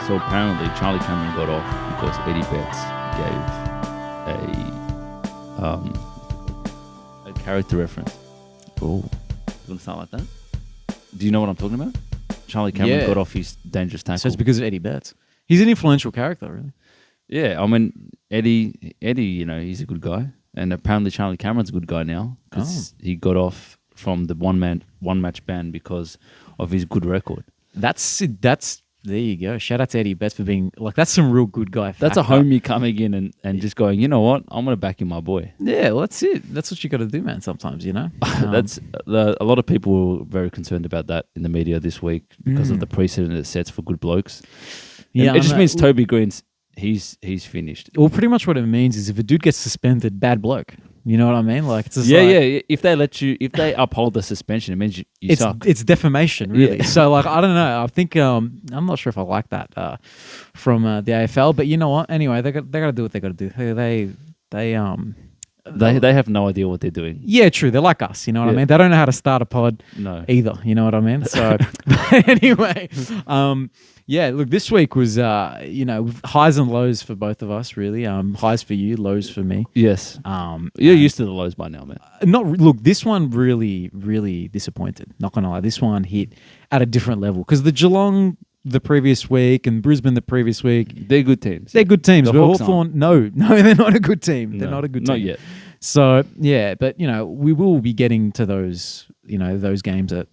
So apparently Charlie Cameron got off because Eddie Betts gave a character reference. Oh. You want to start like that? Do you know what I'm talking about? Charlie Cameron got off his dangerous tackle. So it's because of Eddie Betts. He's an influential character, really. Yeah, I mean, Eddie, you know, he's a good guy. And apparently Charlie Cameron's a good guy now because he got off from the one-match ban because of his good record. That's there you go. Shout out to Eddie Betts for being like, that's some real good guy. That's a homie coming in and just going, you know what? I'm going to back in my boy. Yeah, well, that's it. That's what you got to do, man, sometimes, you know? A lot of people were very concerned about that in the media this week because of the precedent it sets for good blokes. Yeah, and it just means Toby Green's, he's finished. Well, pretty much what it means is if a dude gets suspended, bad bloke. You know what I mean? Like, it's just yeah. If they uphold the suspension, it means you suck. It's defamation, really. Yeah. So, like, I don't know. I think I'm not sure if I like that from the AFL, but you know what? Anyway, they got to do what they got to do. They have no idea what they're doing. Yeah, true. They're like us. You know what I mean? They don't know how to start a pod either. You know what I mean? So, but anyway, yeah. Look, this week was highs and lows for both of us. Really, highs for you, lows for me. Yes. You're used to the lows by now, man. Look, this one really, really disappointed. Not gonna lie, this one hit at a different level because the Geelong the previous week and Brisbane the previous week, they're good teams. They're good teams. The But Hawks Hawthorn, no, they're not a good team. They're not a good team. Not yet. So yeah, but we will be getting to those, those games at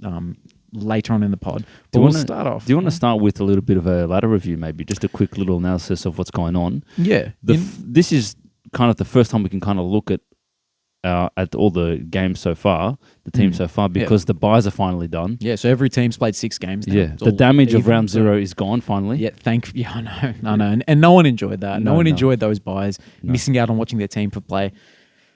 later on in the pod. But we'll start off. Do you want to start with a little bit of a ladder review, maybe just a quick little analysis of what's going on? Yeah. This is kind of the first time we can kind of look at all the games so far, the team so far, because the buys are finally done. Yeah, so every team's played 6 games now. Yeah, the damage of round 0 is gone finally. Yeah, I know. And no one enjoyed that. No one enjoyed those buys, missing out on watching their team play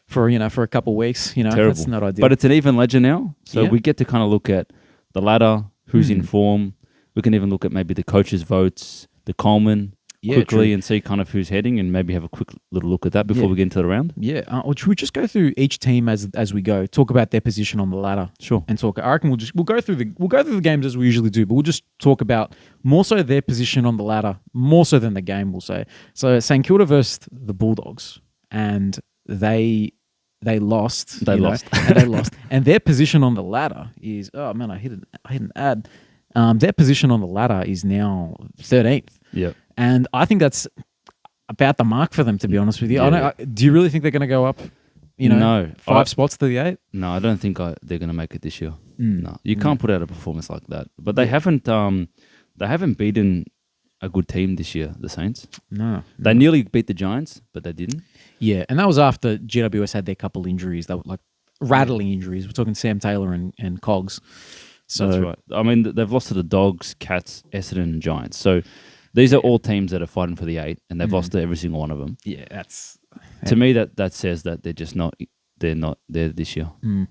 for a couple of weeks. Terrible. That's not ideal. But it's an even ledger now, so we get to kind of look at the ladder, who's in form. We can even look at maybe the coaches' votes, the Coleman. Quickly and see kind of who's heading and maybe have a quick little look at that before we get into the round. Yeah. Or should we just go through each team as we go, talk about their position on the ladder? Sure. And talk. I reckon we'll go through the games as we usually do, but we'll just talk about more so their position on the ladder, more so than the game, we'll say. So St Kilda versus the Bulldogs, and they lost. They lost. And they lost. And their position on the ladder is I hit an ad. Their position on the ladder is now 13th. Yeah. And I think that's about the mark for them, to be honest with you. Yeah. Do you really think they're going to go up, no, 5 spots to the 8? No, I don't think they're going to make it this year. No, you can't put out a performance like that. But they haven't beaten a good team this year, the Saints. No. They nearly beat the Giants, but they didn't. Yeah, and that was after GWS had their couple injuries. They were like rattling injuries. We're talking Sam Taylor and Cogs. So that's right. I mean, they've lost to the Dogs, Cats, Essendon, and Giants. So these are all teams that are fighting for the 8, and they've lost to every single one of them. Yeah, that's to me that says that they're just not. They're not there this year. Do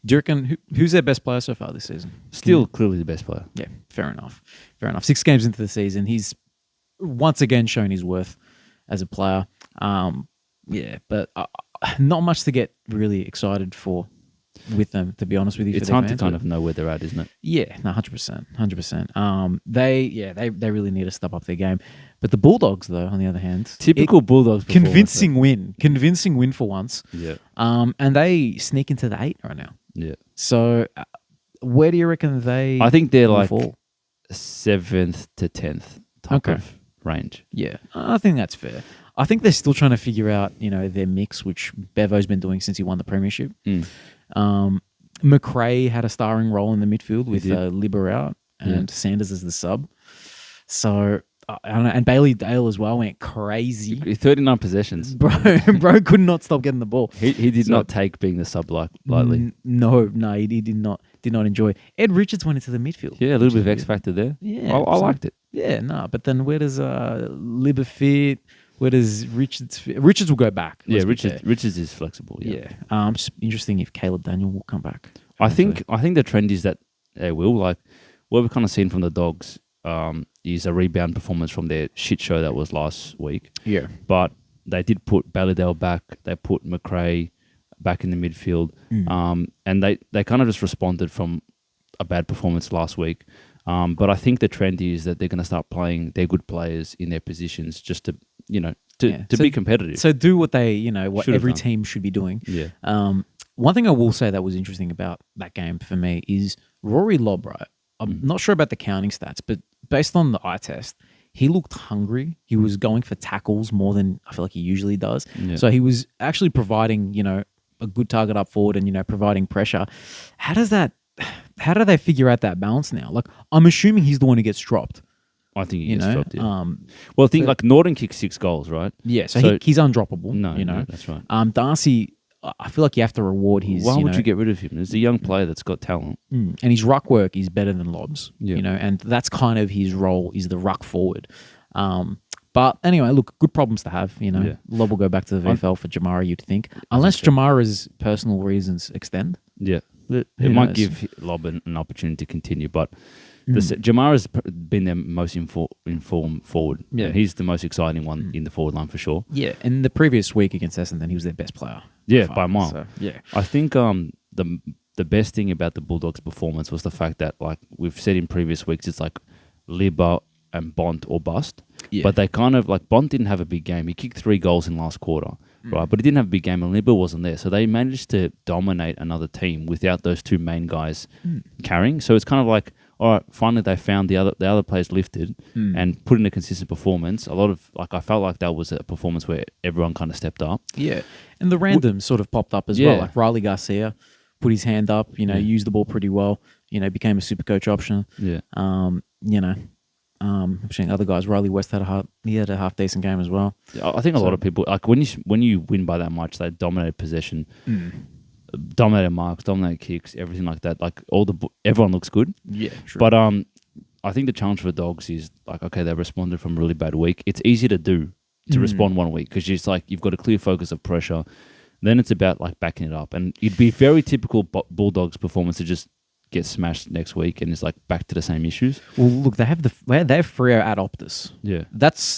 you reckon who's their best player so far this season? Still clearly the best player. Yeah, fair enough. 6 games into the season, he's once again shown his worth as a player. But not much to get really excited for with them, to be honest with you. It's hard to kind of know where they're at, isn't it? Yeah, no, 100%. They really need to step up their game. But the Bulldogs, though, on the other hand, typical Bulldogs, convincing win for once. Yeah. And they sneak into the 8 right now. Yeah. So, where do you reckon they? I think they're like fall? 7th to 10th type of range. Yeah, I think that's fair. I think they're still trying to figure out, their mix, which Bevo's been doing since he won the premiership. McRae had a starring role in the midfield with Libber out and Sanders as the sub. So I don't know, and Bailey Dale as well went crazy. 39 possessions, bro could not stop getting the ball. He did not take being the sub lightly. No, he did not enjoy. Ed Richards went into the midfield. Yeah, a little bit of X factor there. Yeah, I liked it. Yeah, but then where does Libber fit? Where does Richards fit? Richards will go back. Richards is flexible. Yeah. Just interesting if Caleb Daniel will come back. I think the trend is that they will. Like what we've kind of seen from the Dogs is a rebound performance from their shit show that was last week. Yeah. But they did put Ballydale back. They put McRae back in the midfield. And they kind of just responded from a bad performance last week. But I think the trend is that they're going to start playing their good players in their positions just to, to be competitive. So do what what Should have every done. team should be doing. Yeah. One thing I will say that was interesting about that game for me is Rory Lobb, right? I'm not sure about the counting stats, but based on the eye test, he looked hungry. He was going for tackles more than I feel like he usually does. Yeah. So he was actually providing, a good target up forward and, providing pressure. How do they figure out that balance now? Like, I'm assuming he's the one who gets dropped. I think he gets dropped, yeah. Well, I think like Norton kicked 6 goals, right? Yeah, so he's undroppable. No, that's right. Darcy, I feel like you have to reward his. Why would you get rid of him? He's a young player that's got talent. And his ruck work is better than Lobb's, Yeah. and that's kind of his role, is the ruck forward. But anyway, look, good problems to have, Yeah. Lobb will go back to the VFL for Jamara, you'd think. Unless Jamara's personal reasons extend. Yeah. It Who might knows? give Lobb an opportunity to continue, but Jamara's been their most informed forward. Yeah. And he's the most exciting one in the forward line for sure. Yeah, and the previous week against Essendon, he was their best player. Yeah, by a mile. So, yeah. I think the best thing about the Bulldogs' performance was the fact that, like we've said in previous weeks, it's like Libba and Bont or bust. Yeah. But they kind of, like, Bont didn't have a big game. He kicked 3 goals in last quarter, right? But he didn't have a big game, and Libba wasn't there. So they managed to dominate another team without those 2 main guys carrying. So it's kind of like, all right, finally they found the other players lifted and put in a consistent performance. I felt like that was a performance where everyone kind of stepped up. Yeah, and the randoms sort of popped up as well. Like Riley Garcia put his hand up, used the ball pretty well, became a super coach option. Yeah. I'm seeing other guys. Riley West had a half decent game as well. I think a lot of people, like when you win by that much, they dominate possession, dominate marks, dominate kicks, everything like that. Like everyone looks good. Yeah, true. But I think the challenge for the Dogs is like, okay, they responded from a really bad week. It's easy to respond one week because you've got a clear focus of pressure. Then it's about like backing it up, and it'd be very typical Bulldogs performance to just get smashed next week and it's like back to the same issues. Well, look, they have Freo at Optus. Yeah,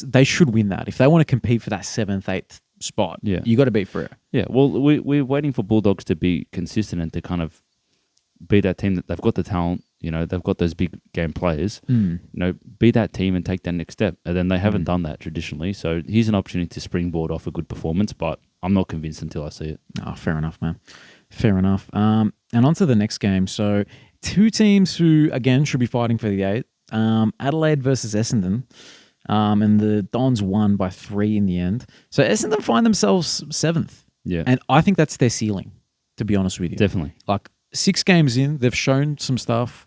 they should win that if they want to compete for that 7th, 8th spot. Yeah, you got to beat Freo. Yeah, well, we're waiting for Bulldogs to be consistent and to kind of be that team that they've got the talent. They've got those big game players. Be that team and take that next step. And then they haven't done that traditionally. So here's an opportunity to springboard off a good performance, but I'm not convinced until I see it. Oh, fair enough, man. Fair enough. And on to the next game. So 2 teams who, again, should be fighting for the 8. Adelaide versus Essendon. And the Dons won by 3 in the end. So Essendon find themselves 7th. Yeah. And I think that's their ceiling, to be honest with you. Definitely. Like 6 games in, they've shown some stuff.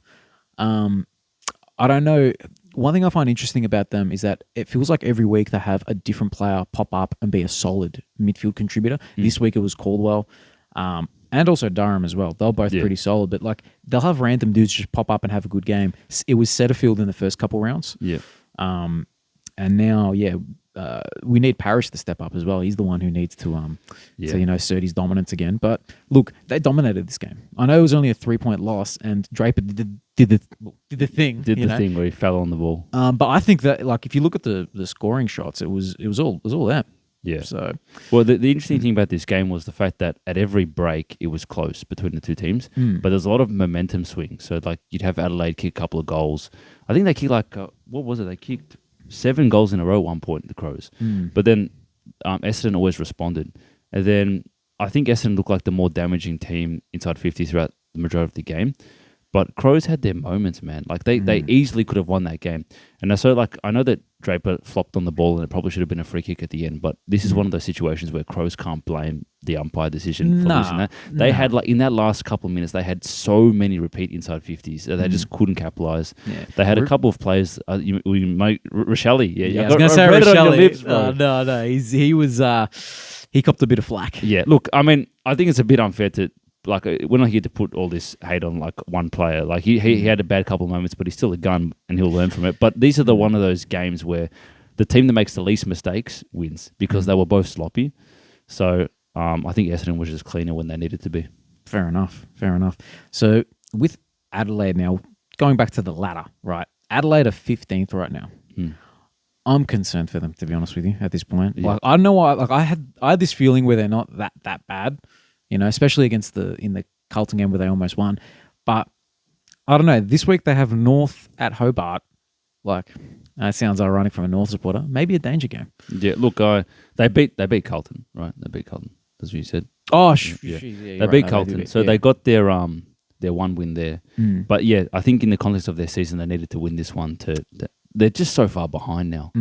I don't know. One thing I find interesting about them is that it feels like every week they have a different player pop up and be a solid midfield contributor. This week it was Caldwell, and also Durham as well. They're both pretty solid, but like they'll have random dudes just pop up and have a good game. It was Setterfield in the first couple rounds. Yeah. And now, we need Parrish to step up as well. He's the one who needs to assert his dominance again. But look, they dominated this game. I know it was only a 3-point loss, and Draper did the thing. Did the thing where he fell on the ball. But I think that, like, if you look at the scoring shots, it was all them. Yeah. So, well, the interesting thing about this game was the fact that at every break it was close between the 2 teams, but there's a lot of momentum swings. So like you'd have Adelaide kick a couple of goals. I think they kicked what was it? They kicked 7 goals in a row at one point, the Crows. But then Essendon always responded. And then I think Essendon looked like the more damaging team inside 50 throughout the majority of the game. But Crows had their moments, man. Like they easily could have won that game. And so like I know that Draper flopped on the ball and it probably should have been a free kick at the end, but this is one of those situations where Crows can't blame the umpire decision for losing that. They had in that last couple of minutes, they had so many repeat inside 50s that they just couldn't capitalise. Yeah. They had a couple of players, Rochelle. Yeah, I was going to say Rochelle. No, he was he copped a bit of flack. Yeah, look, I mean, I think it's a bit unfair to, like, we're not here to put all this hate on like one player. Like he had a bad couple of moments, but he's still a gun and he'll learn from it. But these are one of those games where the team that makes the least mistakes wins because they were both sloppy. So I think Essendon was just cleaner when they needed to be. Fair enough. So with Adelaide now, going back to the ladder, right? Adelaide are 15th right now. I'm concerned for them, to be honest with you, at this point. Yeah. Like I don't know why. Like I had this feeling where they're not that bad. Especially in the Carlton game where they almost won. But I don't know. This week they have North at Hobart. Like, that sounds ironic from a North supporter. Maybe a danger game. Yeah, look, they beat Carlton, right? They beat Carlton, as you said. Oh, They beat Carlton, so they got their one win there. But yeah, I think in the context of their season, they needed to win this one. They're just so far behind now.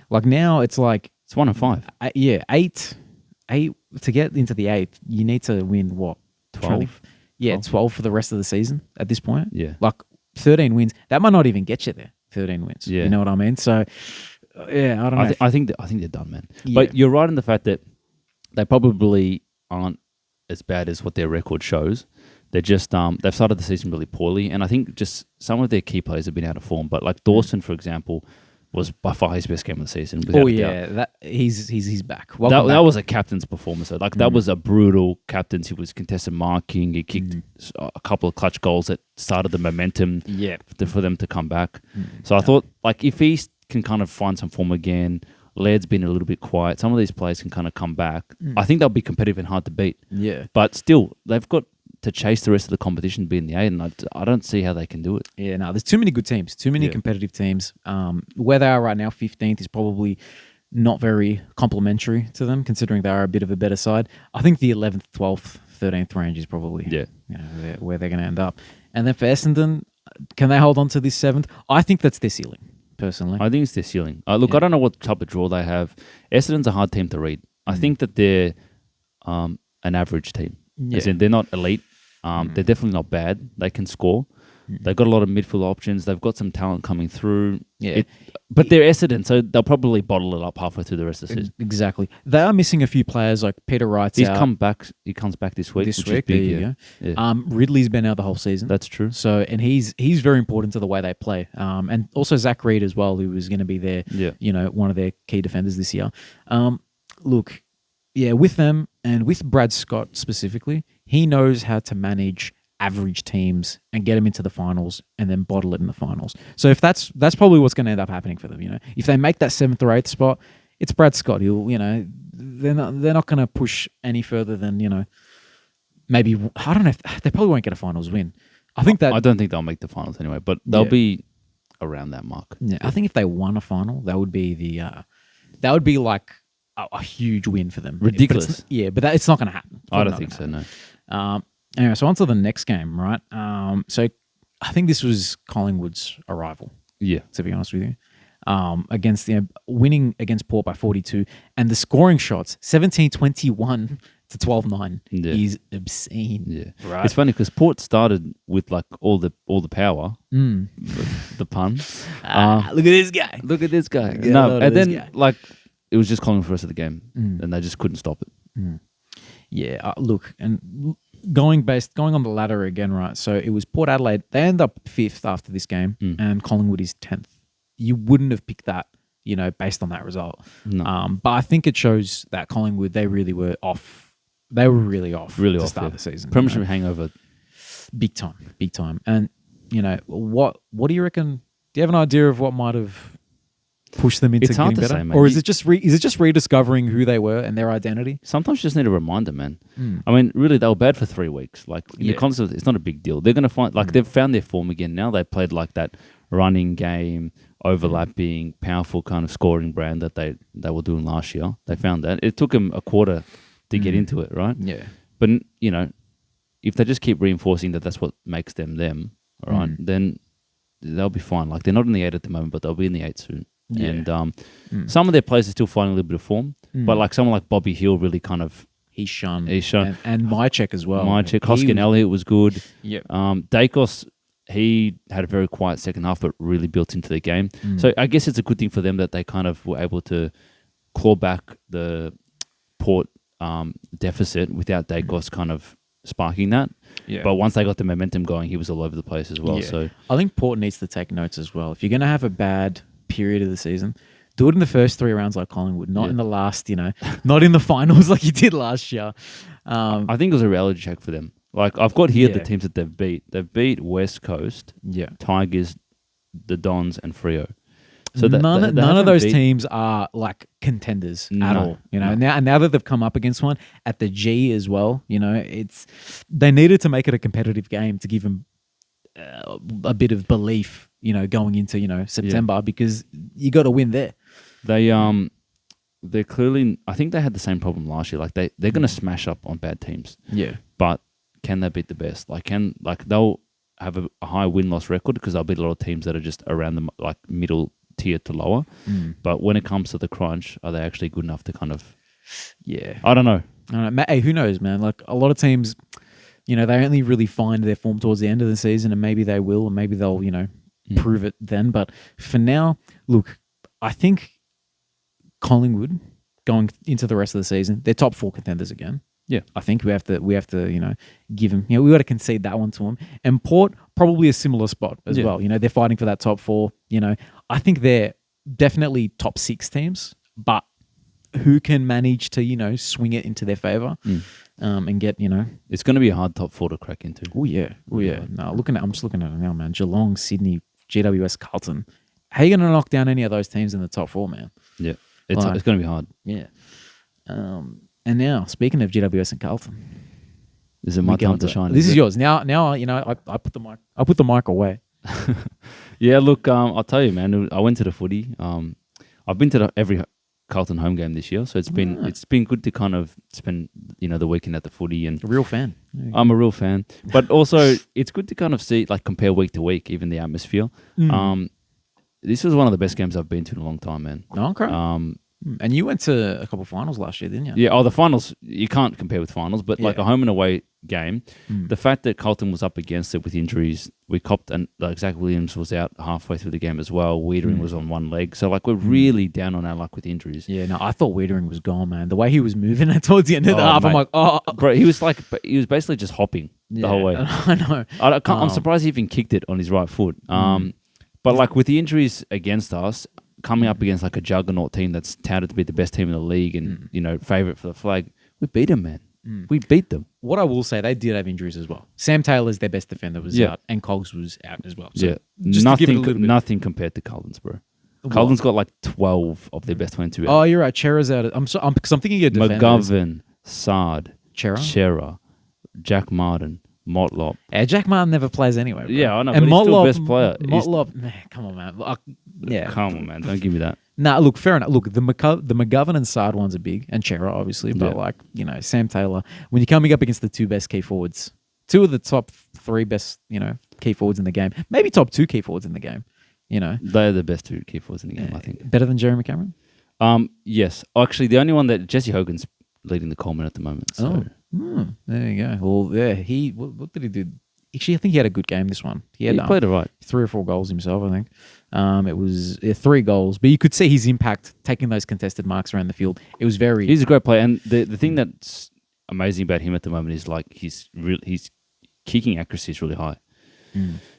Like now, it's like it's 1 and 5. Eight to get into the 8th. You need to win what 12. 12 for the rest of the season at this point. Yeah, like 13 wins. That might not even get you there. 13 wins. Yeah, you know what I mean. So yeah, I don't know. I think they're done, man. Yeah. But you're right in the fact that they probably aren't as bad as what their record shows. They're just they've started the season really poorly, and I think just some of their key players have been out of form. But like Dawson, for example, was by far his best game of the season. Oh yeah, he's back. That was a captain's performance. So like that was a brutal captain's. He was contested marking. He kicked a couple of clutch goals that started the momentum. For them to come back. So I thought like if he can kind of find some form again, Laird's been a little bit quiet. Some of these players can kind of come back. I think they'll be competitive and hard to beat. Yeah, but still they've got to chase the rest of the competition, be in the 8, and I don't see how they can do it. Yeah, no, there's too many good teams, too many competitive teams. Where they are right now, 15th, is probably not very complimentary to them, considering they are a bit of a better side. I think the 11th, 12th, 13th range is probably where they're going to end up. And then for Essendon, can they hold on to this 7th? I think that's their ceiling, personally. I think it's their ceiling. Look, I don't know what type of draw they have. Essendon's a hard team to read. I think that they're an average team. As in, they're not elite. They're definitely not bad. They can score. They've got a lot of midfield options. They've got some talent coming through. But they're Essendon, so they'll probably bottle it up halfway through the rest of the season. Exactly. They are missing a few players, like Peter Wright's He out. comes back this week. There you go. Yeah. Ridley's been out the whole season. That's true. So, and he's very important to the way they play. And also Zach Reid as well, who was going to be their, one of their key defenders this year. Look, with them and with Brad Scott specifically, he knows how to manage average teams and get them into the finals and then bottle it in the finals. So if that's probably what's going to end up happening for them. If they make that 7th or 8th spot, it's Brad Scott. He'll, they're not going to push any further than maybe, I don't know. They probably won't get a finals win. I don't think they'll make the finals anyway, but they'll be around that mark. Yeah, I think if they won a final, that would be like a huge win for them. Ridiculous. But it's not going to happen. I don't think so, no. Anyway, so on to the next game, right? So I think this was Collingwood's arrival. Yeah. To be honest with you. Against winning against Port by 42. And the scoring shots, 17-21 to 12-9 is obscene. Yeah. Right. It's funny because Port started with like all the power. The pun. Look at this guy. Look at this guy. No, and then like it was just Collingwood for the rest of the game, and they just couldn't stop it. Yeah, look, and going on the ladder again, right? So it was Port Adelaide. They end up 5th after this game, and Collingwood is 10th. You wouldn't have picked that, based on that result. No. But I think it shows that Collingwood, they really were off. They were really off to start the season. Premiership hangover. Big time. And, what do you reckon? Do you have an idea of what might have push them into getting better? Say, man. Or is it just rediscovering who they were and their identity? Sometimes you just need a reminder, man. I mean, really, they were bad for 3 weeks. Like, in the concept, it's not a big deal. They're going to find, they've found their form again now. They played like that running game, overlapping, powerful kind of scoring brand that they were doing last year. They found that. It took them a quarter to get into it, right? Yeah. But, if they just keep reinforcing that that's what makes them, all right, then they'll be fine. Like, they're not in the 8 at the moment, but they'll be in the 8 soon. Yeah. And some of their players are still finding a little bit of form, but like someone like Bobby Hill really kind of he's shone, and Mychek as well. Hoskin Elliott was good. Yeah, Dacos, he had a very quiet second half, but really built into the game. So I guess it's a good thing for them that they kind of were able to claw back the Port deficit without Dacos kind of sparking that. Yeah. But once they got the momentum going, he was all over the place as well. Yeah. So I think Port needs to take notes as well. If you're going to have a bad period of the season, do it in the first 3 rounds like Collingwood, not in the last, not in the finals like you did last year. I think it was a reality check for them. Like, I've got here the teams that they've beat. They've beat West Coast, Tigers, the Dons, and Freo. So none of those teams are like contenders at all. Now that they've come up against one at the G as well, they needed to make it a competitive game to give them a bit of belief, going into September because you got to win there. They're clearly. I think they had the same problem last year. Like they're going to smash up on bad teams. Yeah, but can they beat the best? They'll have a high win-loss record because they'll beat a lot of teams that are just around the middle tier to lower. But when it comes to the crunch, are they actually good enough to kind of? Yeah, I don't know. Hey, who knows, man? Like a lot of teams, they only really find their form towards the end of the season, and maybe they will, and maybe they'll, prove it then. But for now, look, I think Collingwood going into the rest of the season, they're top 4 contenders again. Yeah, I think we have to, give them. We got to concede that one to them. And Port probably a similar spot as well. They're fighting for that top 4. I think they're definitely top 6 teams, but who can manage to swing it into their favor and get it's going to be a hard top 4 to crack into. Oh yeah. No, I'm just looking at it now, man. Geelong, Sydney, GWS, Carlton. How are you going to knock down any of those teams in the top 4, man? Yeah, it's going to be hard. Yeah. And now, speaking of GWS and Carlton, is it my time to shine? This is yours. Now, I put the mic away. Yeah, look, I'll tell you, man. I went to the footy. I've been to every Carlton home game this year, so it's been good to kind of spend the weekend at the footy. And a real fan. I'm a real fan, but also it's good to kind of see compare week to week, even the atmosphere. This was one of the best games I've been to in a long time, man. Okay. And you went to a couple of finals last year, didn't you? Yeah. Oh, the finals, you can't compare with finals, but a home and away game, the fact that Carlton was up against it with injuries, we copped, and Zach Williams was out halfway through the game as well. Wiedering was on one leg. So, we're really down on our luck with injuries. Yeah, no, I thought Wiedering was gone, man. The way he was moving towards the end of the half, mate. I'm like, Bro, he was basically just hopping the whole way. I know. I'm surprised he even kicked it on his right foot. But, with the injuries against us, coming up against a juggernaut team that's touted to be the best team in the league and, favourite for the flag, we beat them, man. We beat them. What I will say, they did have injuries as well. Sam Taylor's their best defender was out, and Cogs was out as well. So just nothing compared to Carlton's, bro. Carlton's got 12 of their best 22 out. Oh, you're right. Chera's out. Because I'm thinking of defenders. McGovern, Sard, Chera, Jack Martin, Motlop. Yeah, Jack Martin never plays anyway, bro. Yeah, I know, and but he's still best player. Motlop, man, come on, man. Come on, man. Don't give me that. Nah, look, fair enough. Look, the McGovern and Sard ones are big, and Chera, obviously, but Sam Taylor, when you're coming up against the 2 best key forwards, 2 of the top 3 best, key forwards in the game, maybe top 2 key forwards in the game, They're the best 2 key forwards in the game, I think. Better than Jeremy Cameron? Yes. Actually, the only one that Jesse Hogan's leading the Coleman at the moment. So. There you go. Well, yeah, what did he do? Actually, I think he had a good game this one. He played it right. 3 or 4 goals himself, I think. It was 3 goals, but you could see his impact taking those contested marks around the field. It was very... He's a great player, and the thing that's amazing about him at the moment is his kicking accuracy is really high.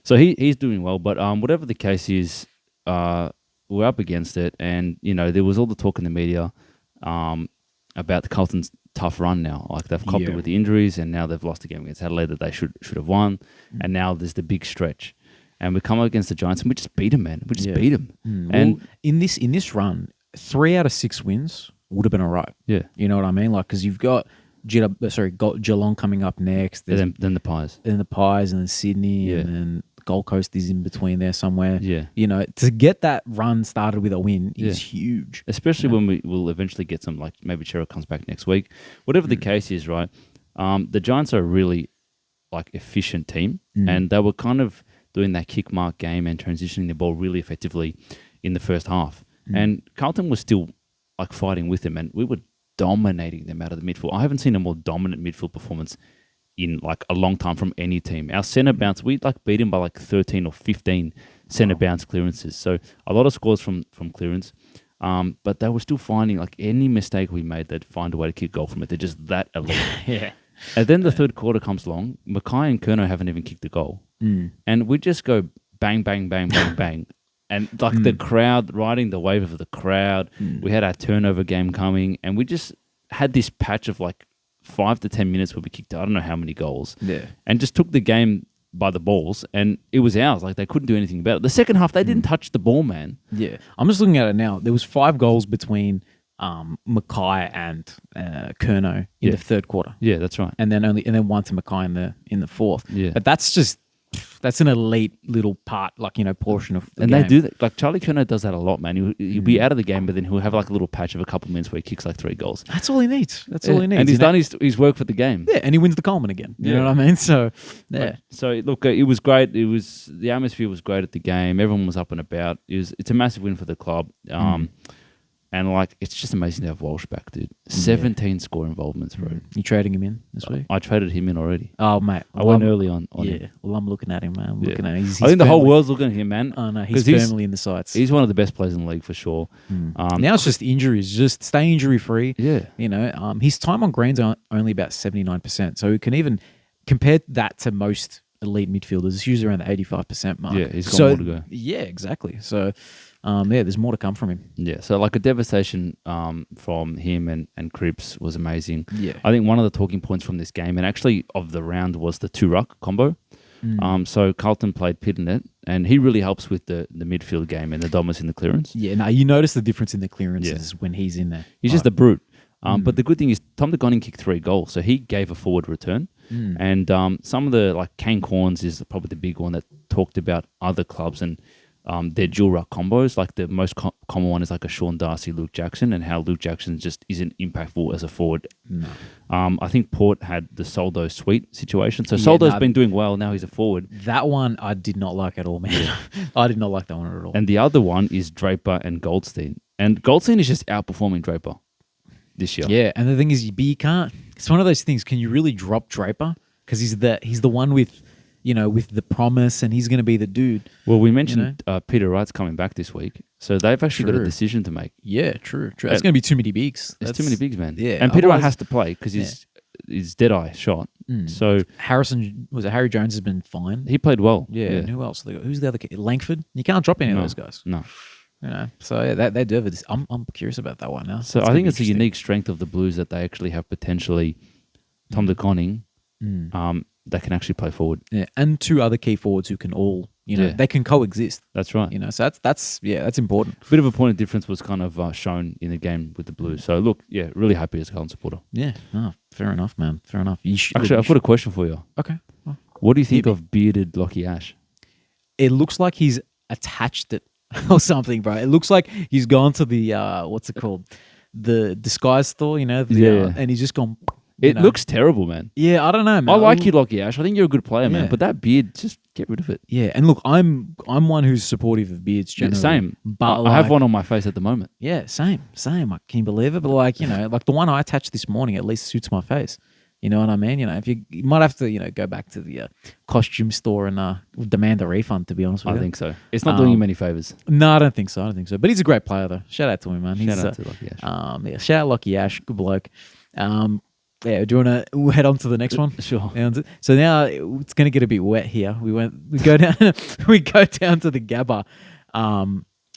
So he's doing well, but whatever the case is, we're up against it, and there was all the talk in the media about the Carlton's tough run now. They've copped it with the injuries, and now they've lost a game against Adelaide that they should have won, and now there's the big stretch. And we come up against the Giants, and we just beat them, man. We just beat them. And well, in this run, 3 out of 6 wins would have been all right. Yeah. You know what I mean? Because you've got Geelong coming up next. Then the Pies. Then the Pies, and then Sydney, and then Gold Coast is in between there somewhere. Yeah. To get that run started with a win is huge. Especially when we will eventually get some, maybe Chera comes back next week. Whatever the case is, right? The Giants are a really, efficient team, and they were kind of doing that kick mark game and transitioning the ball really effectively in the first half. And Carlton was still, fighting with them, and we were dominating them out of the midfield. I haven't seen a more dominant midfield performance in a long time from any team. Our centre bounce, we beat him by 13 or 15 centre bounce clearances. So a lot of scores from clearance. But they were still finding any mistake we made, they'd find a way to kick goal from it. They're just that elite. Yeah. And then the third quarter comes along. Mackay and Curnow haven't even kicked a goal. And we just go bang, bang, bang, bang, bang. And the crowd, riding the wave of the crowd, we had our turnover game coming, and we just had this patch of 5 to 10 minutes where we kicked, I don't know how many goals. Yeah. And just took the game by the balls, and it was ours. They couldn't do anything about it. The second half, they didn't touch the ball, man. Yeah. I'm just looking at it now. There was 5 goals between Mackay and Curnow in the third quarter. Yeah, that's right. And then 1 to Mackay in the fourth. Yeah. But that's just That's an elite little part, like, portion of the and game. they do that. Like Charlie Kerno does that a lot, man. He'll be out of the game, but then he'll have like a little patch of a couple minutes where he kicks like 3 goals. That's all he needs. That's all he needs. And he's done his work for the game. Yeah, and he wins the Coleman again. You know what I mean? So, yeah. So look, it was great. The atmosphere was great at the game. Everyone was up and about. It's a massive win for the club. And like, it's just amazing to have Walsh back, dude. 17 score involvements, bro. You trading him in this week? I traded him in already. Oh, mate. I went early on yeah. him. Well, I'm looking at him, man. I'm looking at him. I think the whole world's looking at him, man. Oh, no. He's firmly in the sights. He's one of the best players in the league for sure. Now it's just injuries. Just stay injury free. Yeah. His time on green's only about 79%. So we can even compare that to most elite midfielders. It's usually around the 85% mark. Yeah, he's got more to go. Yeah, exactly. So, there's more to come from him. Yeah, so like a devastation from him and Cripps was amazing. Yeah. I think one of the talking points from this game, and actually of the round, was the 2-ruck combo. So Carlton played Pitternet, and he really helps with the midfield game and the dominance in the clearance. Yeah, no, you notice the difference in the clearances when he's in there. He's just a brute. But the good thing is Tom de Gonning kicked 3 goals, so he gave a forward return. And some of the, like Kane Corns is probably the big one that talked about other clubs and their dual ruck combos. Like the most common one is like a Sean Darcy, Luke Jackson, and how Luke Jackson just isn't impactful as a forward. No. I think Port had the Soldo Sweet situation. So Soldo's been doing well. Now he's a forward. That one I did not like at all, man. I did not like that one at all. And the other one is Draper and Goldstein. And Goldstein is just outperforming Draper this year. Yeah, and the thing is, you can't. It's one of those things. Can you really drop Draper? Because he's the one with, with the promise, and he's going to be the dude. Well, we mentioned Peter Wright's coming back this week, so they've actually got a decision to make. Yeah, true. That's going to be too many bigs. There's too many bigs, man. Yeah, and Peter Wright has to play because he's dead eye shot. So Harry Jones has been fine. He played well. Yeah. And who else? Who's the other kid? Langford. You can't drop any of those guys. No. So they do it. I'm curious about that one now. So I think it's a unique strength of the Blues that they actually have potentially Tom de Gonning. They can actually play forward. Yeah, and 2 other key forwards who can all, they can coexist. That's right. So that's important. A bit of a point of difference was kind of shown in the game with the Blues. So look, really happy as a Carlton supporter. Yeah, fair enough, man. Fair enough. Actually, I've got a question for you. Okay. What do you think of bearded Lockie Ash? It looks like he's attached it or something, bro. It looks like he's gone to the what's it called, the disguise store, and he's just gone. It looks terrible, man. Yeah, I don't know, man. I like you, Lockie Ash. I think you're a good player, man. But that beard, just get rid of it. Yeah, and look, I'm one who's supportive of beards generally. Same. But I have one on my face at the moment. Yeah, same. I can't believe it. But like the one I attached this morning at least suits my face. You know what I mean? If you might have to, go back to the costume store and demand a refund. To be honest with you, I think so. It's not doing him any favors. No, I don't think so. But he's a great player, though. Shout out to him, man. Shout out to Lockie Ash. Shout out Lockie Ash. Good bloke. Yeah, do you want to head on to the next one? Sure. So now it's going to get a bit wet here. We go down to the Gabba,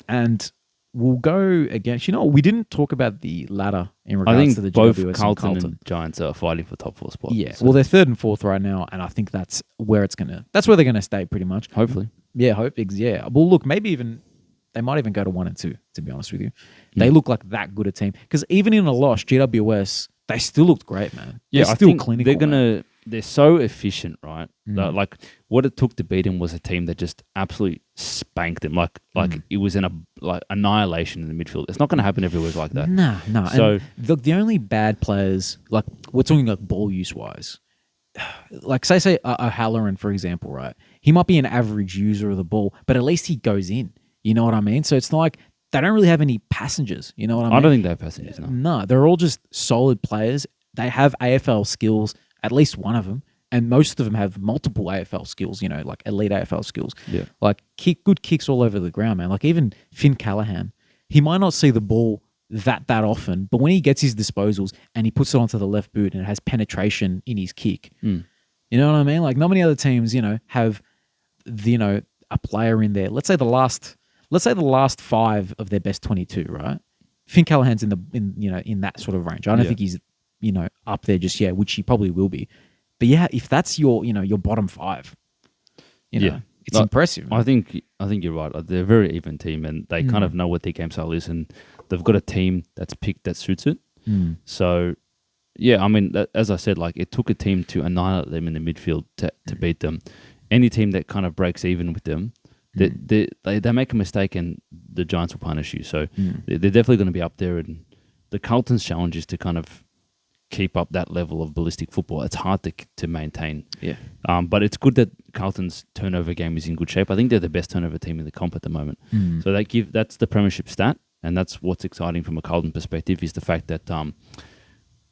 and we'll go against. We didn't talk about the ladder in regards to the both GWS Carlton and and Giants are fighting for top 4 spots. Yeah, well, they're 3rd and 4th right now, and I think that's where they're going to stay pretty much. Hopefully. Yeah, Yeah. Well, look, maybe even they might even go to 1 and 2. To be honest with you, they look like that good a team because even in a loss, GWS. They still looked great, man. Yeah, they're still I think clinical. they're so efficient, right? Like what it took to beat them was a team that just absolutely spanked them. Like it was annihilation in the midfield. It's not going to happen everywhere like that. No. So the only bad players, like we're talking like ball use wise, like say O'Halloran, for example, right? He might be an average user of the ball, but at least he goes in. You know what I mean? So it's not like they don't really have any passengers. You know what I mean? I don't think they have passengers, no. No, they're all just solid players. They have AFL skills, at least one of them, and most of them have multiple AFL skills, like elite AFL skills. Yeah. Like good kicks all over the ground, man. Like even Finn Callahan, he might not see the ball that often, but when he gets his disposals and he puts it onto the left boot and it has penetration in his kick, you know what I mean? Like not many other teams, have, a player in there. Let's say the last 5 of their best 22, right? Finn Callahan's in that sort of range. I don't think he's, up there just yet, which he probably will be. But yeah, if that's your bottom 5, it's impressive. I think you're right. They're a very even team, and they kind of know what their game style is, and they've got a team that's picked that suits it. So, yeah, I mean, as I said, like it took a team to annihilate them in the midfield to beat them. any team that kind of breaks even with them, they make a mistake and the Giants will punish you. So they're definitely going to be up there. And the Carlton's challenge is to kind of keep up that level of ballistic football. It's hard to maintain. Yeah. But it's good that Carlton's turnover game is in good shape. I think they're the best turnover team in the comp at the moment. So that's the premiership stat, and that's what's exciting from a Carlton perspective is the fact that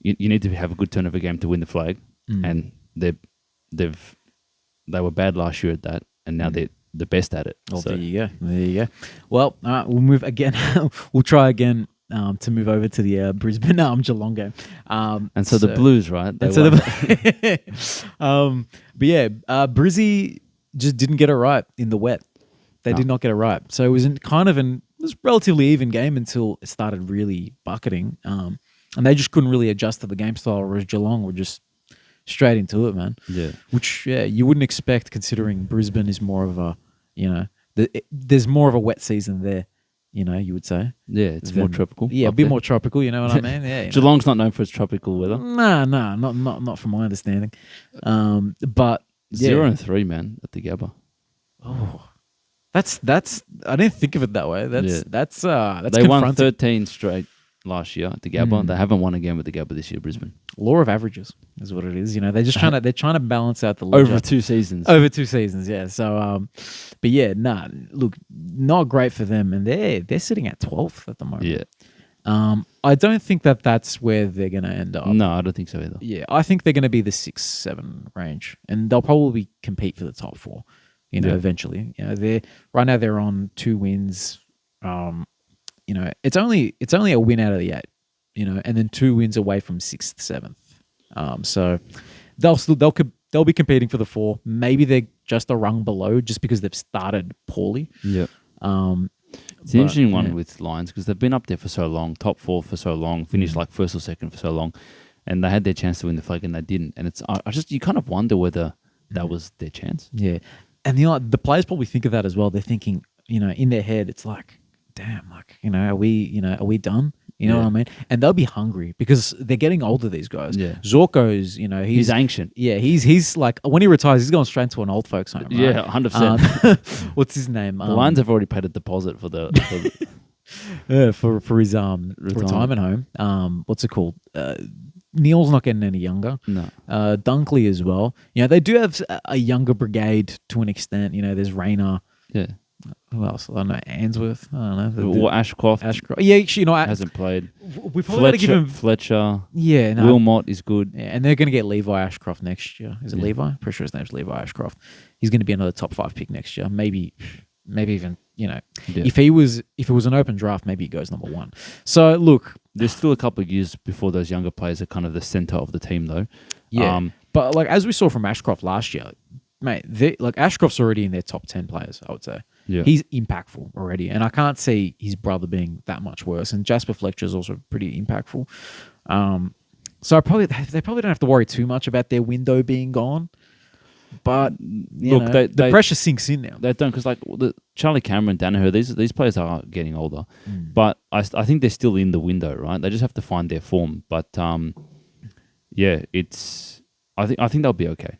you need to have a good turnover game to win the flag, and they were bad last year at that, and now they're the best at it. Oh, so. There you go. Well, we'll move again. We'll try again. To move over to the Brisbane Geelong game. And so the Blues, right? But yeah, Brizzy just didn't get it right in the wet. They did not get it right. So it was it was a relatively even game until it started really bucketing. And they just couldn't really adjust to the game style, whereas Geelong were just straight into it, man. Yeah. Which, you wouldn't expect considering Brisbane is more of a, there's more of a wet season there. You would say. Yeah, it's more tropical. Yeah, a bit more tropical, you know what I mean? Yeah. Geelong's not known for its tropical weather. Nah, not from my understanding. But 0-3, man, at the Gabba. Oh. That's I didn't think of it that way. That's they won 13 straight last year at the Gabba. They haven't won again with the Gabba this year, Brisbane. Law of averages is what it is. They're just trying to balance out the ledger. Over 2 seasons. Over 2 seasons, yeah. So, but yeah, look, not great for them, and they're sitting at 12th at the moment. Yeah. I don't think that's where they're going to end up. No, I don't think so either. Yeah, I think they're going to be the 6-7 range, and they'll probably compete for the top 4. Eventually. Right now they're on 2 wins. It's only a win out of the 8. And then 2 wins away from 6th, 7th. So they'll be competing for the 4. Maybe they're just a rung below, just because they've started poorly. Yeah. It's an interesting one with Lions because they've been up there for so long, top 4 for so long, finished like 1st or 2nd for so long, and they had their chance to win the flag and they didn't. And you kind of wonder whether that was their chance. Yeah, and the players probably think of that as well. They're thinking, in their head, it's like, damn, are we done? You know what I mean? And they'll be hungry because they're getting older, these guys. Yeah. Zorko's, he's ancient. Yeah, he's like, when he retires, he's going straight to an old folks home, right? Yeah, 100%. What's his name? The Lions have already paid a deposit for for his retirement home. What's it called? Neil's not getting any younger. No. Dunkley as well. They do have a younger brigade to an extent. There's Rayner. Yeah. Who else? I don't know. Ainsworth. I don't know. Ashcroft. Yeah, actually, hasn't played. We probably got to give him Fletcher. Yeah, no. Wilmot is good. Yeah, and they're going to get Levi Ashcroft next year. Is it Levi? Pretty sure his name's Levi Ashcroft. He's going to be another top 5 pick next year. Maybe even if it was an open draft, maybe he goes number 1. So look, there's still a couple of years before those younger players are kind of the center of the team, though. Yeah, but as we saw from Ashcroft last year, mate, Ashcroft's already in their top 10 players, I would say. Yeah. He's impactful already, and I can't see his brother being that much worse. And Jasper Fletcher is also pretty impactful. So they probably don't have to worry too much about their window being gone. But the pressure sinks in now. They don't, because Charlie Cameron, Danaher, these players are getting older, but I think they're still in the window, right? They just have to find their form. But I think they'll be okay.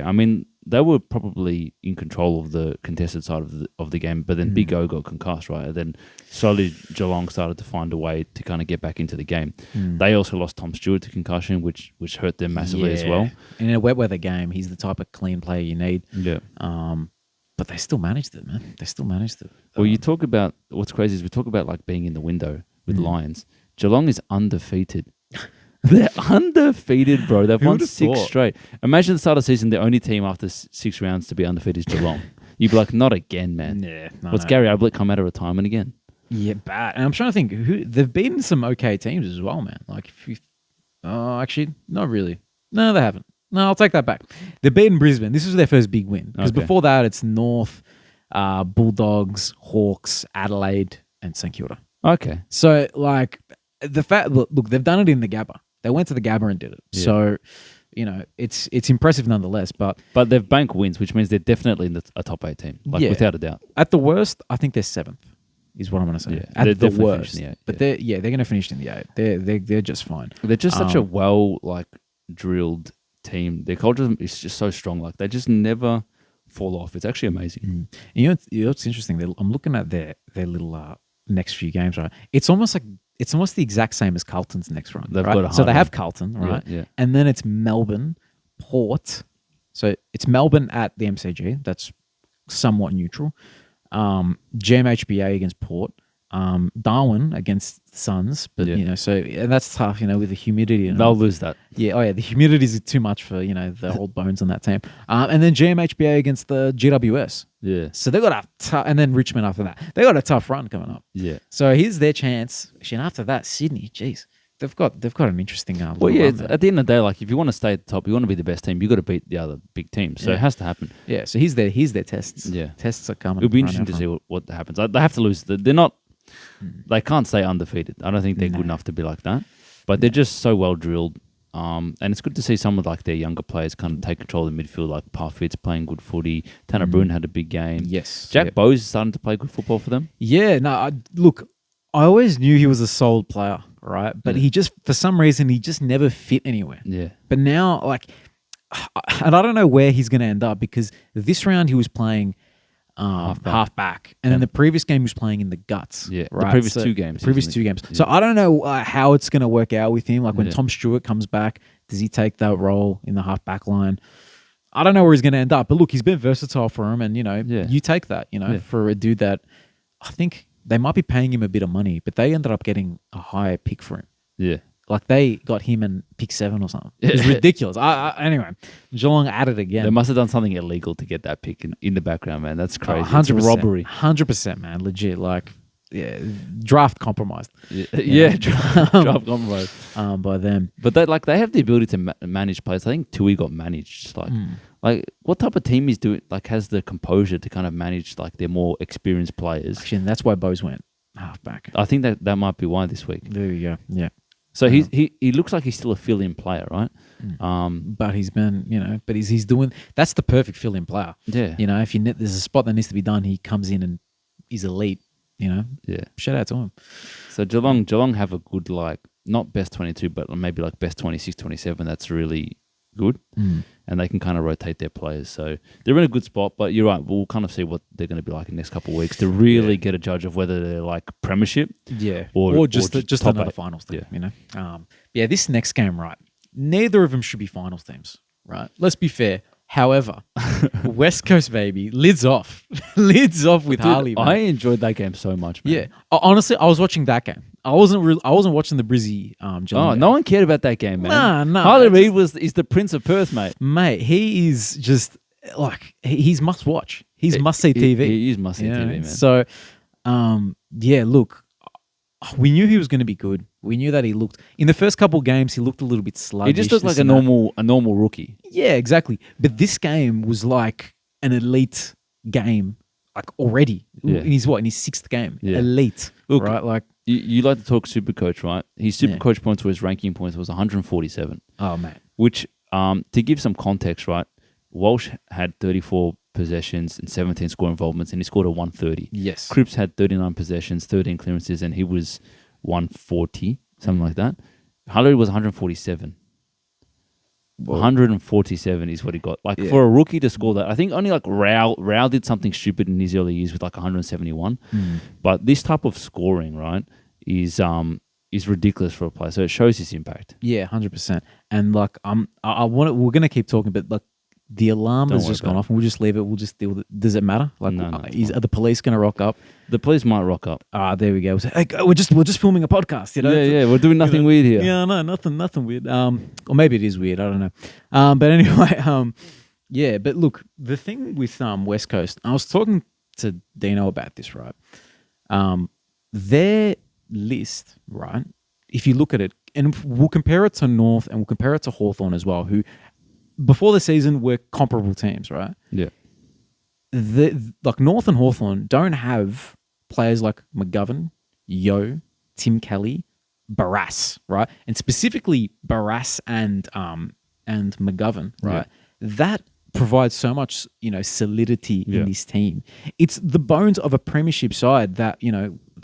I mean, they were probably in control of the contested side of the game, but then Big O got concussed, right? And then slowly Geelong started to find a way to kind of get back into the game. They also lost Tom Stewart to concussion, which hurt them massively as well. And in a wet weather game, he's the type of clean player you need. Yeah. But they still managed it, man. They still managed it. Well, you talk about what's crazy is we talk about being in the window with Lions. Geelong is undefeated. They're undefeated, bro. They've won 6 straight. Imagine the start of the season, the only team after 6 rounds to be undefeated is Geelong. You'd be like, not again, man. Yeah. What's Gary Ablett come out of retirement again? Yeah, bad. And I'm trying to think they've beaten some okay teams as well, man. Actually, not really. No, they haven't. No, I'll take that back. They've beaten Brisbane. This was their first big win because before that, it's North, Bulldogs, Hawks, Adelaide, and St Kilda. Okay. So the fact, look, they've done it in the Gabba. They went to the Gabba and did it. Yeah. So, it's impressive nonetheless. But they've banked wins, which means they're definitely in a top 8 team, without a doubt. At the worst, I think they're 7th. Is what I'm going to say. Yeah, at the worst, but they're going to finish in the 8. They're just fine. They're just such a drilled team. Their culture is just so strong. They just never fall off. It's actually amazing. You know what's interesting? I'm looking at their little next few games, right? It's almost the exact same as Carlton's next run. They've right? got a So they Harley. have Carlton, right? Yeah. And then it's Melbourne, Port. So it's Melbourne at the MCG. That's somewhat neutral. GMHBA against Port. Darwin against Suns, but and that's tough, with the humidity. They'll lose that. Yeah, the humidity is too much for the old bones on that team. And then GMHBA against the GWS. Yeah. So they got a tough, and then Richmond after that. They got a tough run coming up. Yeah. So here's their chance. And after that, Sydney, geez, they've got an interesting. Well, yeah. At the end of the day, like if you want to stay at the top, you want to be the best team. You got to beat the other big teams. So it has to happen. Yeah. So here's their tests. Yeah. Tests are coming. It'll be interesting to see what happens. They have to lose. They're not. They can't stay undefeated. I don't think they're good enough to be like that. But they're just so well drilled. And it's good to see some of like their younger players kind of take control of the midfield, like Parfit's playing good footy. Tanner Bruin had a big game. Yes. Jack Bowes is starting to play good football for them. Yeah. No, I always knew he was a solid player, right? But he just, for some reason, he just never fit anywhere. Yeah. But now, and I don't know where he's going to end up because this round he was playing halfback. And then the previous game he was playing in the guts. Yeah, right? the previous two games. Yeah. So I don't know how it's going to work out with him. Like when Tom Stewart comes back, does he take that role in the halfback line? I don't know where he's going to end up. But look, he's been versatile for him. And, you take that, for a dude that I think they might be paying him a bit of money, but they ended up getting a higher pick for him. Yeah. Like they got him in pick 7 or something. It was ridiculous. Anyway, Geelong at it again. They must have done something illegal to get that pick in the background, man. That's crazy. 100%, it's robbery. 100%, man. Legit. Draft compromised. Draft compromised by them. But they have the ability to manage players. I think Tui got managed. Like what type of team is doing? Like has the composure to kind of manage like their more experienced players. Actually, and that's why Bowes went halfback. I think that might be why this week. There you go. Yeah. So he looks like he's still a fill-in player, right? But he's been, but he's doing. That's the perfect fill-in player. Yeah. If there's a spot that needs to be done, he comes in and he's elite. Yeah. Shout out to him. So Geelong have a good not best 22, but maybe like best 26, 27. That's really good, and they can kind of rotate their players. So they're in a good spot. But you're right. We'll kind of see what they're going to be like in the next couple of weeks to really get a judge of whether they're like premiership, or just another 8. finals team. This next game, right? Neither of them should be finals teams, right? Let's be fair. However, West Coast baby lids off with Harley. Man. I enjoyed that game so much, man. Yeah, honestly, I was watching that game. I wasn't watching the Brizzy. No one cared about that game, man. Nah. Harley Reid is the Prince of Perth, mate. Mate, he is just he's must watch. He's must see TV. He is must see TV, man. So, look, we knew he was going to be good. We knew that he looked in the first couple of games. He looked a little bit sluggish. He just looked like a normal rookie. Yeah, exactly. But this game was like an elite game, like already. Yeah. In his 6th game, elite. Look, right? Like you like to talk Supercoach, right? His Supercoach points or his ranking points was 147. Oh man! Which, to give some context, right? Walsh had 34 possessions and 17 score involvements, and he scored a 130. Yes. Cripps had 39 possessions, 13 clearances, and he was 140, something like that. Harley was 147. Whoa. 147 is what he got. For a rookie to score that, I think only Rao did something stupid in his early years with 171. But this type of scoring, right, is ridiculous for a player. So it shows his impact. Yeah, 100%. And we're gonna keep talking, but the alarm has just gone off, and we'll just leave it. We'll just deal with it. Does it matter? No, are the police going to rock up? The police might rock up. There we go. Hey, we're just filming a podcast. Yeah, we're doing nothing weird here. Yeah, no, nothing weird. Or maybe it is weird. I don't know. But anyway, But look, the thing with West Coast, I was talking to Dino about this, right? Their list, right? If you look at it, and we'll compare it to North, and we'll compare it to Hawthorn as well, who before the season were comparable teams, right? Yeah. North and Hawthorn don't have players like McGovern, Yo, Tim Kelly, Barras, right? And specifically Barras and McGovern, right? Yeah. That provides so much, solidity in this team. It's the bones of a premiership side that,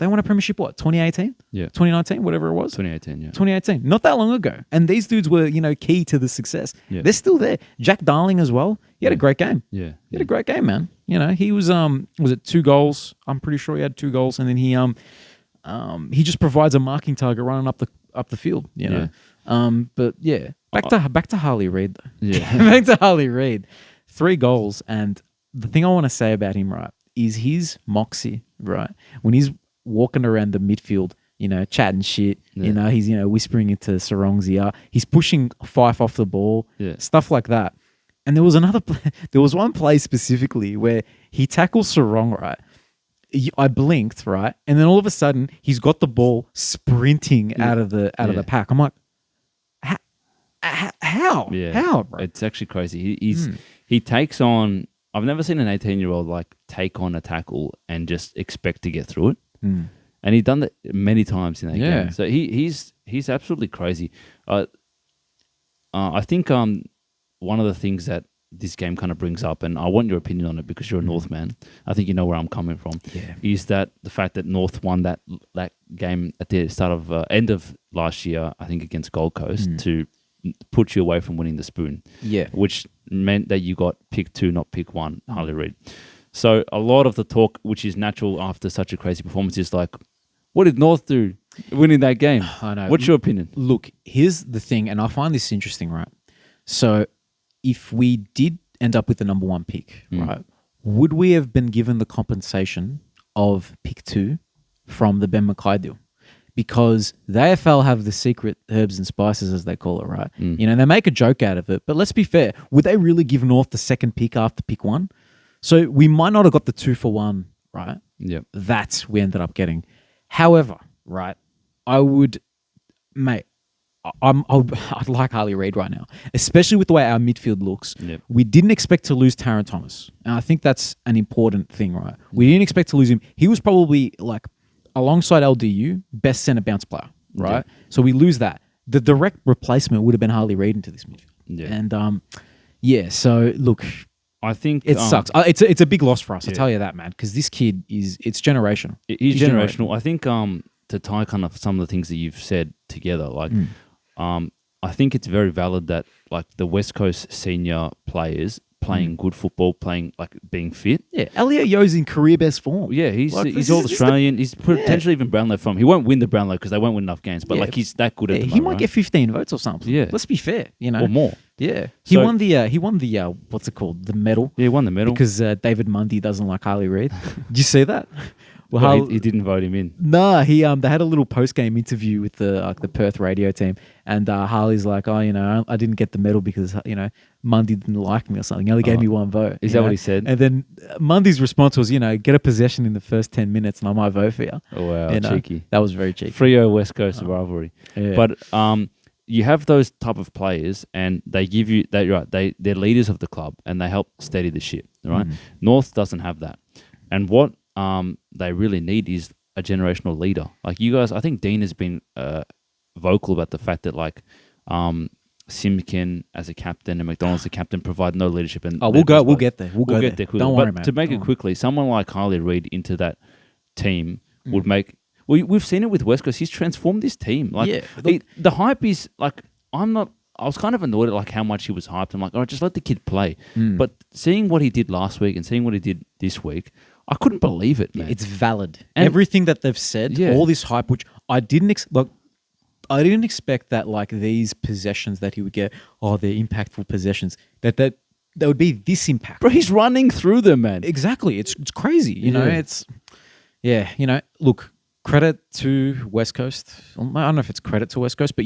They won a premiership, what, 2018? Yeah. 2019, whatever it was? 2018, yeah. 2018. Not that long ago. And these dudes were, key to the success. Yeah. They're still there. Jack Darling as well. He had a great game. Yeah. He had a great game, man. He was it 2 goals? I'm pretty sure he had 2 goals. And then he just provides a marking target running up the field, you know. But yeah, back to Harley Reid though. Yeah. Back to Harley Reid. 3 goals, and the thing I want to say about him, right, is his moxie, right? When he's walking around the midfield, chatting shit, he's whispering into Sarong's ear. He's pushing Fife off the ball, stuff like that. And there was one play specifically where he tackles Sarong, right? I blinked, right? And then all of a sudden, he's got the ball sprinting out of the pack. I'm like, how? Yeah. How, bro? It's actually crazy. He takes on... I've never seen an 18-year-old take on a tackle and just expect to get through it. And he's done that many times in that game. So he's absolutely crazy. I think one of the things that this game kind of brings up, and I want your opinion on it because you're a North man, I think you know where I'm coming from, is that the fact that North won that game at the start of end of last year, I think against Gold Coast, to put you away from winning the Spoon. Yeah. Which meant that you got pick 2, not pick 1, Harley Reid. So a lot of the talk, which is natural after such a crazy performance, is like, what did North do winning that game? I know. What's your opinion? Look, here's the thing, and I find this interesting, right? So if we did end up with the number 1 pick, right, would we have been given the compensation of pick 2 from the Ben Mackay deal? Because the AFL have the secret herbs and spices, as they call it, right? They make a joke out of it. But let's be fair. Would they really give North the 2nd pick after pick 1? So we might not have got the 2 for 1, right? Yep. That we ended up getting. However, right, I'd like Harley Reid right now, especially with the way our midfield looks. Yep. We didn't expect to lose Taron Thomas. And I think that's an important thing, right? We didn't expect to lose him. He was probably alongside LDU, best centre bounce player, right? Yeah. So we lose that. The direct replacement would have been Harley Reid into this midfield. Yeah. And so look, I think it sucks. It's a big loss for us. I'll tell you that, man, because this kid it's generational. He's generational. I think to tie kind of some of the things that you've said together, I think it's very valid that the West Coast senior players playing good football, being fit. Yeah, Elliot Yo's in career best form. Yeah, he's all Australian. He's potentially even Brownlow form. He won't win the Brownlow because they won't win enough games. But he's that good at the moment. He might get 15 votes or something. Yeah, let's be fair. Or more. Yeah, he won the what's it called? The medal. Yeah, he won the medal because David Mundy doesn't like Harley Reid. Did you see that? Well, he didn't vote him in. No, they had a little post game interview with the Perth radio team, and Harley's like, I didn't get the medal because Mundy didn't like me or something. He only gave me 1 vote. Is that what he said? And then Mundy's response was, get a possession in the first 10 minutes, and I might vote for you. Oh wow, cheeky. That was very cheeky. Freo West Coast rivalry. Yeah. But you have those type of players, and they give you that right. They're leaders of the club, and they help steady the ship. Right. North doesn't have that, and what they really need is a generational leader. You guys, I think Dean has been vocal about the fact that Simkin as a captain and McDonald's as a captain provide no leadership. And we'll get there. We'll get there quickly. Don't worry, man. To make it quickly, someone like Harley Reid into that team would make. Well, we've seen it with West Coast. He's transformed this team. The hype is I was kind of annoyed at how much he was hyped. I'm like, all right, just let the kid play. But seeing what he did last week and seeing what he did this week, I couldn't believe it, man. It's valid. And everything that they've said, all this hype, which I didn't expect that these possessions that he would get, they're impactful possessions, that would be this impact. Bro, he's running through them, man. Exactly. It's crazy. You know, look, credit to West Coast. I don't know if it's credit to West Coast, but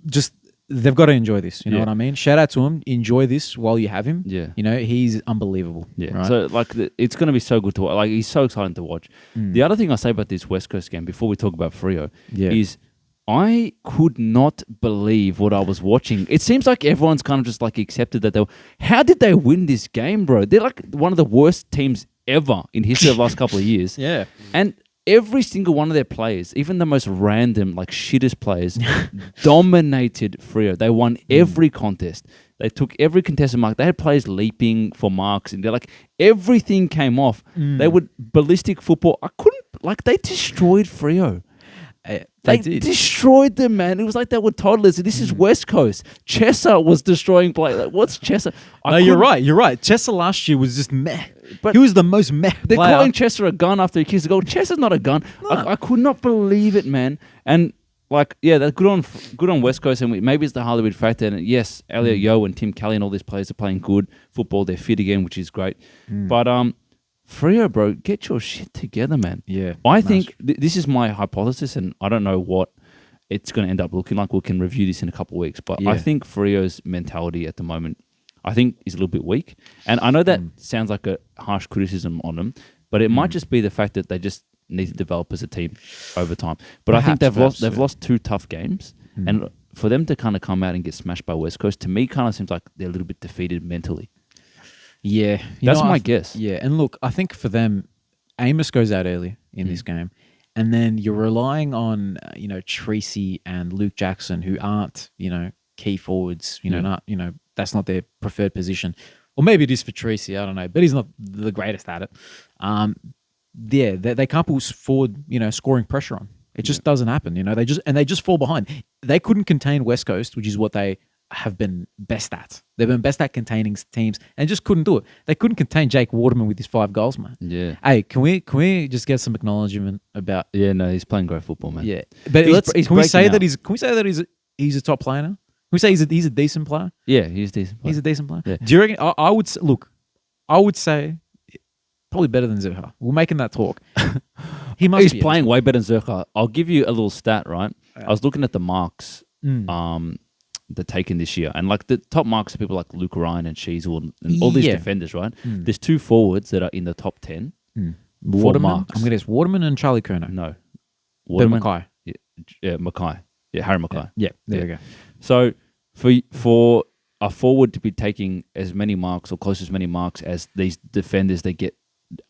just they've got to enjoy this. You know what I mean? Shout out to him. Enjoy this while you have him. Yeah. He's unbelievable. Yeah. Right? So it's going to be so good to watch. He's so exciting to watch. The other thing I say about this West Coast game before we talk about Freo is I could not believe what I was watching. It seems like everyone's kind of just accepted that how did they win this game, bro? They're one of the worst teams ever in history of the last couple of years. Yeah. And every single one of their players, even the most random, shittest players, dominated Freo. They won every contest. They took every contested mark. They had players leaping for marks, and they're everything came off. They would ballistic football. I couldn't like they destroyed Freo. They They destroyed them, man. It was like they were toddlers. This is West Coast. Chesser was destroying play. Like, what's Chesser? No, you're right. You're right. Chesser last year was just meh. But He was the most meh they're player. calling Chesser a gun after he kicks a goal. Chesser's not a gun. No. I could not believe it, man. And like, yeah, they're good on West Coast, and maybe it's the Hollywood factor. And yes, Elliot Yeo and Tim Kelly and all these players are playing good football. They're fit again, which is great. But Freo, bro, get your shit together, man. Yeah. I think this is my hypothesis, and I don't know what it's going to end up looking like. We can review this in a couple of weeks. But Yeah. I think Freo's mentality at the moment, I think, is a little bit weak. And I know that sounds like a harsh criticism on them, but it might just be the fact that they just need to develop as a team over time. But I think they've lost 2 tough games. And for them to kind of come out and get smashed by West Coast, to me, kind of seems like they're a little bit defeated mentally. Yeah. That's my guess. Yeah. And look, I think for them, Amos goes out early in this game. And then you're relying on, Tracy and Luke Jackson, who aren't, key forwards, that's not their preferred position. Or maybe it is for Tracy, I don't know. But he's not the greatest at it. They can't put forward, scoring pressure on. It just doesn't happen, they just fall behind. They couldn't contain West Coast, which is what they have been best at. They've been best at containing teams and just couldn't do it. They couldn't contain Jake Waterman with his 5 goals, man. Yeah. Hey, can we just get some acknowledgement about? Yeah, no, he's playing great football, man. Yeah, but can we say that he's a top player now? Can we say he's a decent player? Yeah, he's decent. He's a decent player. Yeah. Do you reckon? I would say probably better than Zerha. We're making that talk. He's playing way better than Zerha. I'll give you a little stat, right? I was looking at the marks. They're taken this year, and like the top marks are people like Luke Ryan and Sheasel and all these defenders, right? There's 2 forwards that are in the top 10. Waterman. Marks. I'm gonna guess Waterman and Charlie Kerno. No, Waterman. Mackay. Yeah, Mackay. Yeah, Harry Mackay. Yeah, there you go. So for a forward to be taking as many marks or close to as many marks as these defenders, they get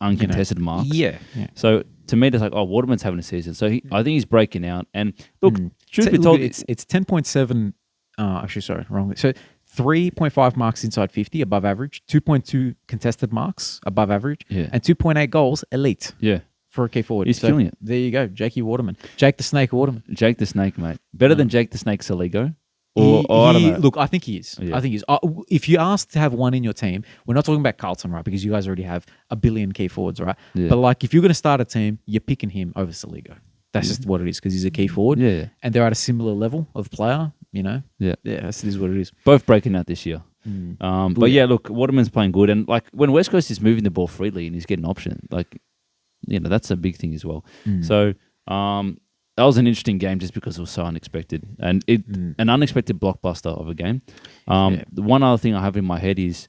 uncontested marks. Yeah. So to me, it's like, oh, Waterman's having a season. So I think he's breaking out. And look, truth be told, it's 10.7. Actually, sorry, wrong. So 3.5 marks inside 50, above average. 2.2 contested marks, above average. Yeah. And 2.8 goals, elite. Yeah. For a key forward. He's killing it. There you go. Jakey Waterman. Jake the Snake Waterman. Jake the Snake, mate. Better than Jake the Snake Saligo? Or I don't know. Look, I think he is. Yeah. I think he is. If you ask to have one in your team, we're not talking about Carlton, right? Because you guys already have a billion key forwards, right? Yeah. But like, if you're going to start a team, you're picking him over Saligo. That's just what it is because he's a key forward. Yeah. And they're at a similar level of player, Yeah. Yeah, this is what it is. Both breaking out this year. But yeah, look, Waterman's playing good. And like when West Coast is moving the ball freely and he's getting option, like, that's a big thing as well. So that was an interesting game just because it was so unexpected. And an unexpected blockbuster of a game. The one other thing I have in my head is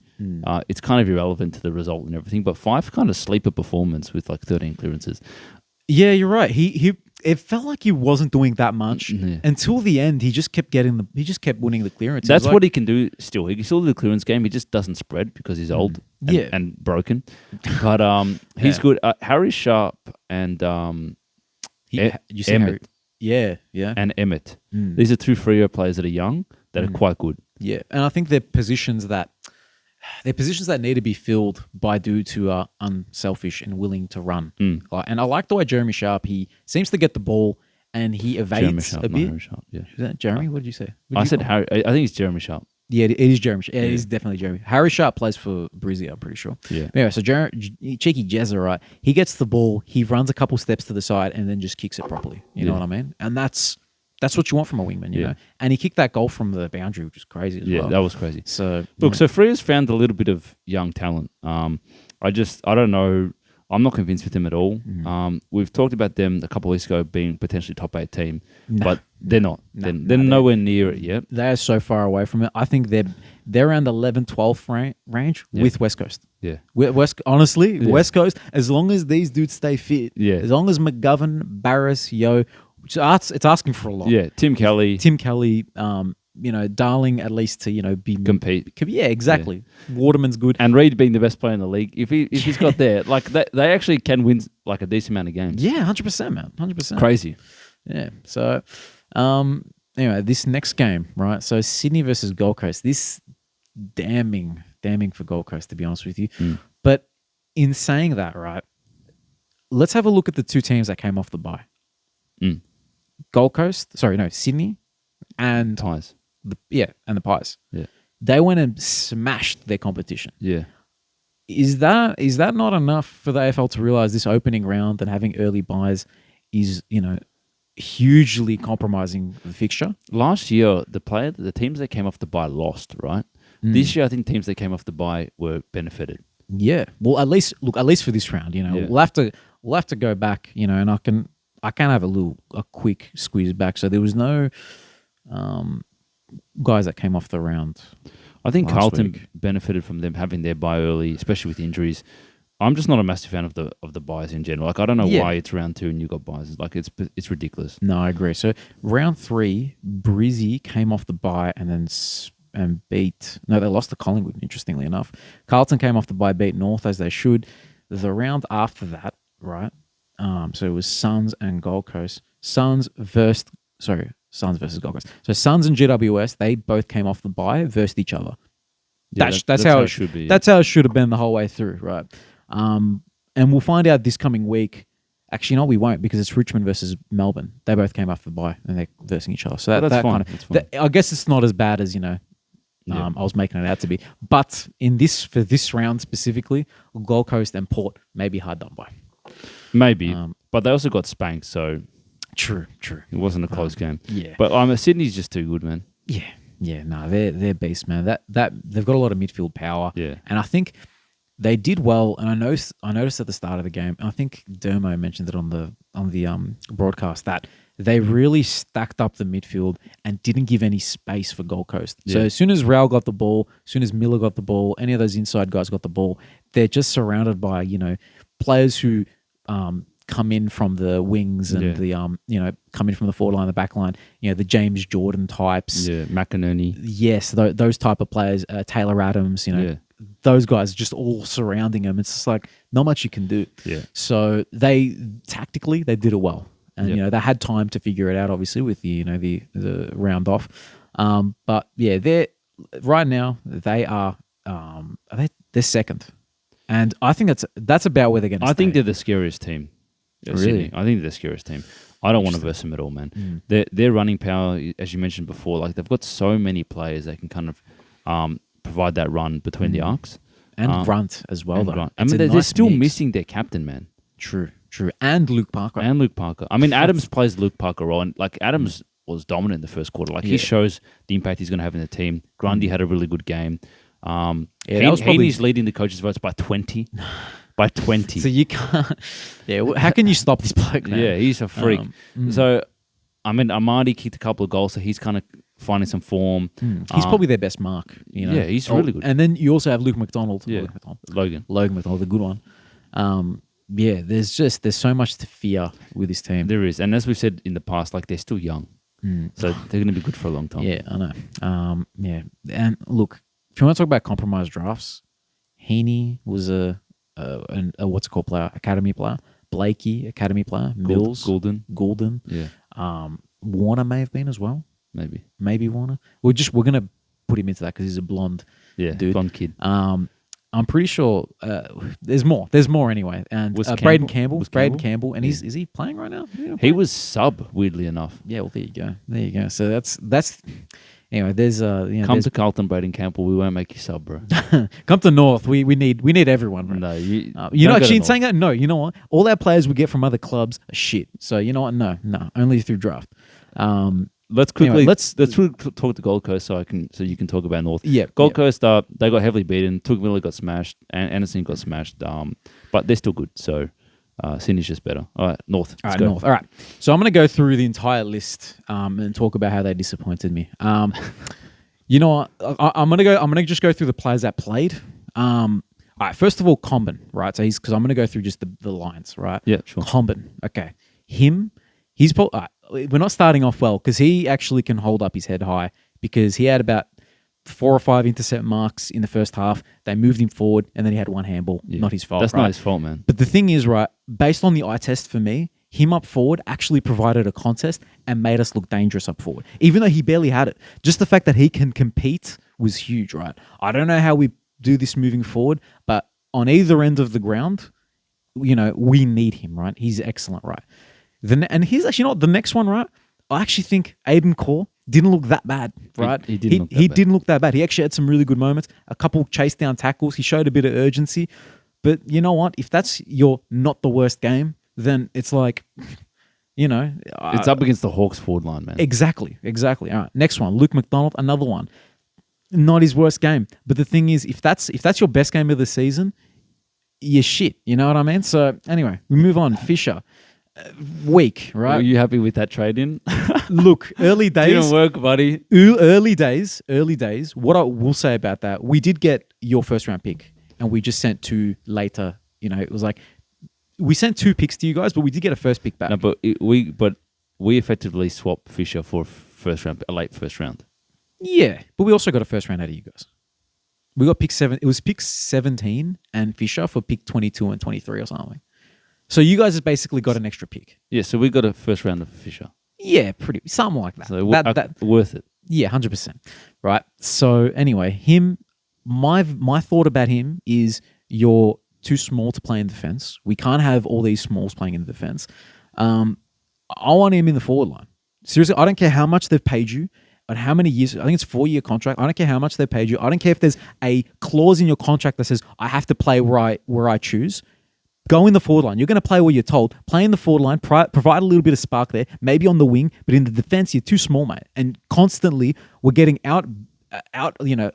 it's kind of irrelevant to the result and everything, but Fife kind of sleeper performance with like 13 clearances. Yeah, you're right. It felt like he wasn't doing that much until the end. He just kept winning the clearance. That's what he can do still. He can still do the clearance game. He just doesn't spread because he's old and broken. But he's good. Harry Sharp and Emmett. Yeah. And Emmett. These are 2 Freo players that are young that are quite good. Yeah, and I think they're positions that need to be filled by dudes who are unselfish and willing to run. And I like the way Jeremy Sharp, he seems to get the ball and he evades Sharp, a bit. Harry Sharp, yeah. Is that Jeremy? What did you say? I said Harry. I think it's Jeremy Sharp. Yeah, it is Jeremy. Yeah, it is definitely Jeremy. Harry Sharp plays for Brizzy, I'm pretty sure. Yeah. Anyway, so cheeky Jezza, right? He gets the ball, he runs a couple steps to the side, and then just kicks it properly. You know what I mean? And that's what you want from a wingman, you know? And he kicked that goal from the boundary, which is crazy as well. Yeah, that was crazy. So look, so Freo's found a little bit of young talent. I don't know. I'm not convinced with them at all. We've talked about them a couple of weeks ago being potentially top 8 team, but they're not. They're nowhere near it yet. They are so far away from it. I think they're around the 11-12 range with West Coast. Yeah. West Coast, as long as these dudes stay fit, as long as McGovern, Barris, Yo, it's asking for a lot. Yeah, Tim Kelly, Darling at least to be compete. Yeah, exactly. Yeah. Waterman's good, and Reid being the best player in the league. If he's got there, like they actually can win like a decent amount of games. Yeah, 100%, man, 100%. Crazy. Yeah. So, anyway, this next game, right? So Sydney versus Gold Coast. This damning for Gold Coast, to be honest with you. But in saying that, right, let's have a look at the two teams that came off the bye. Mm. Sydney and Pies. and the Pies. Yeah. They went and smashed their competition. Yeah. Is that not enough for the AFL to realize this opening round and having early buys is, hugely compromising the fixture? Last year, the teams that came off the bye lost, right? This year, I think teams that came off the bye were benefited. Yeah. Well, at least for this round, we'll have to go back, and I can have a quick squeeze back. So there was no guys that came off the round. I think Carlton week. benefited from them having their bye early, especially with injuries. I'm just not a massive fan of the buys in general. Like, I don't know why it's round 2 and you got buys. Like, it's ridiculous. No, I agree. So round 3, BRIS came off the bye and then they lost to Collingwood, interestingly enough. Carlton came off the bye, beat North as they should. The round after that, right? So it was Suns and Gold Coast. Suns versus Gold Coast. So Suns and GWS, they both came off the bye versus each other. Yeah, that's how it should be. That's how it should have been the whole way through, right? And we'll find out this coming week. Actually, no, we won't, because it's Richmond versus Melbourne. They both came off the bye and they're versing each other. So that's fine. I guess it's not as bad as I was making it out to be. But for this round specifically, Gold Coast and Port may be hard done by. Maybe, but they also got spanked, so true. It wasn't a close game. Yeah, but Sydney's just too good, man. Yeah. No, they're beasts, man. That they've got a lot of midfield power. Yeah, and I think they did well. And I noticed at the start of the game, I think Dermo mentioned it on the broadcast, that they really stacked up the midfield and didn't give any space for Gold Coast. Yeah. So as soon as Rao got the ball, as soon as Miller got the ball, any of those inside guys got the ball, they're just surrounded by players who come in from the wings and come in from the forward line, the back line, the James Jordan types. Yeah, McInerney. Yes, those type of players, Taylor Adams, those guys just all surrounding him. It's just like not much you can do. Yeah. So they did it well. And they had time to figure it out, obviously, with the round off. But yeah, they're right now they are they're second. And I think that's about where they're going to stay. I think they're the scariest team. Really? Sydney. I think they're the scariest team. I don't want to verse them at all, man. Their running power, as you mentioned before, like they've got so many players that can kind of provide that run between the arcs. And grunt as well, though. I mean, they're still missing their captain, man. True. And Luke Parker. I mean, Adams plays Luke Parker role, and like Adams was dominant in the first quarter. Like he shows the impact he's going to have in the team. Grundy had a really good game. Heaney's leading the coaches' votes by 20. By 20. So you can't... Yeah, how can you stop this bloke, man? Yeah, he's a freak. So, I mean, Amadi kicked a couple of goals, so he's kind of finding some form. He's probably their best mark. Yeah, he's really good. And then you also have Luke McDonald. Yeah, Logan McDonald, the good one. There's so much to fear with this team. There is. And as we've said in the past, like they're still young. So they're going to be good for a long time. Yeah, I know. And look, if you want to talk about compromised drafts, Heaney was a what's it called player, academy player. Blakey, academy player. Mills, Goulden. Yeah. Warner may have been as well. Maybe Warner. We're gonna put him into that because he's a blonde dude. Blonde kid. I'm pretty sure there's more. There's more anyway. And Braden Campbell. Braden Campbell. And is he playing right now? He was sub, weirdly enough. Yeah, well, there you go. So that's anyway, there's come to Carlton, Braden Campbell. We won't make you sub, bro. Come to North. We need everyone, bro. No, you know, actually in saying that, no, you know what? All our players we get from other clubs are shit. So you know what? No, only through draft. Let's quickly let's talk to Gold Coast so you can talk about North. Yeah, Gold Coast they got heavily beaten. Took Miller got smashed, and Anderson got smashed. But they're still good. So Sydney's just better. All right, North. Let's go. North. All right. So I'm going to go through the entire list and talk about how they disappointed me. You know what? I'm gonna just go through the players that played. All right. First of all, Comben. Right. So because I'm going to go through just the lines. Right. Yeah. Sure. Comben. Okay. He's probably. We're not starting off well because he actually can hold up his head high because he had about 4 or 5 intercept marks in the first half. They moved him forward and then he had one handball. Yeah. Not his fault. That's not his fault, man. But the thing is, right, based on the eye test for me, him up forward actually provided a contest and made us look dangerous up forward, even though he barely had it. Just the fact that he can compete was huge, right? I don't know how we do this moving forward, but on either end of the ground, we need him, right? He's excellent, right? And he's actually not the next one, right? I actually think Aiden Core didn't look that bad, right? He didn't look that he bad. didn't look that bad. He actually had some really good moments, a couple chase down tackles. He showed a bit of urgency. But you know what? If that's your not the worst game, then it's like, it's up against the Hawks forward line, man. Exactly. All right, next one, Luke McDonald, another one. Not his worst game. But the thing is, if that's your best game of the season, you're shit. You know what I mean? So anyway, we move on. Fisher, weak, right? Are you happy with that trade in? Look, early days. Didn't work, buddy. Early days. What I will say about that, we did get your first round pick, and we just sent 2 later. It was like we sent 2 picks to you guys, but we did get a first pick back. No, but we effectively swapped Fisher for a late first round. Yeah, but we also got a first round out of you guys. We got pick 7. It was pick 17 and Fisher for pick 22 and 23 or something. So you guys have basically got an extra pick. Yeah, so we got a first round of Fisher. Yeah, something like that. So worth it. Yeah, 100%. Right. So anyway, my thought about him is you're too small to play in defense. We can't have all these smalls playing in the defense. I want him in the forward line. Seriously, I don't care how much they've paid you and how many years. I think it's a 4-year contract. I don't care how much they've paid you. I don't care if there's a clause in your contract that says I have to play where I choose. Go in the forward line. You're going to play where you're told. Play in the forward line. Provide a little bit of spark there. Maybe on the wing, but in the defense, you're too small, mate. And constantly, we're getting out,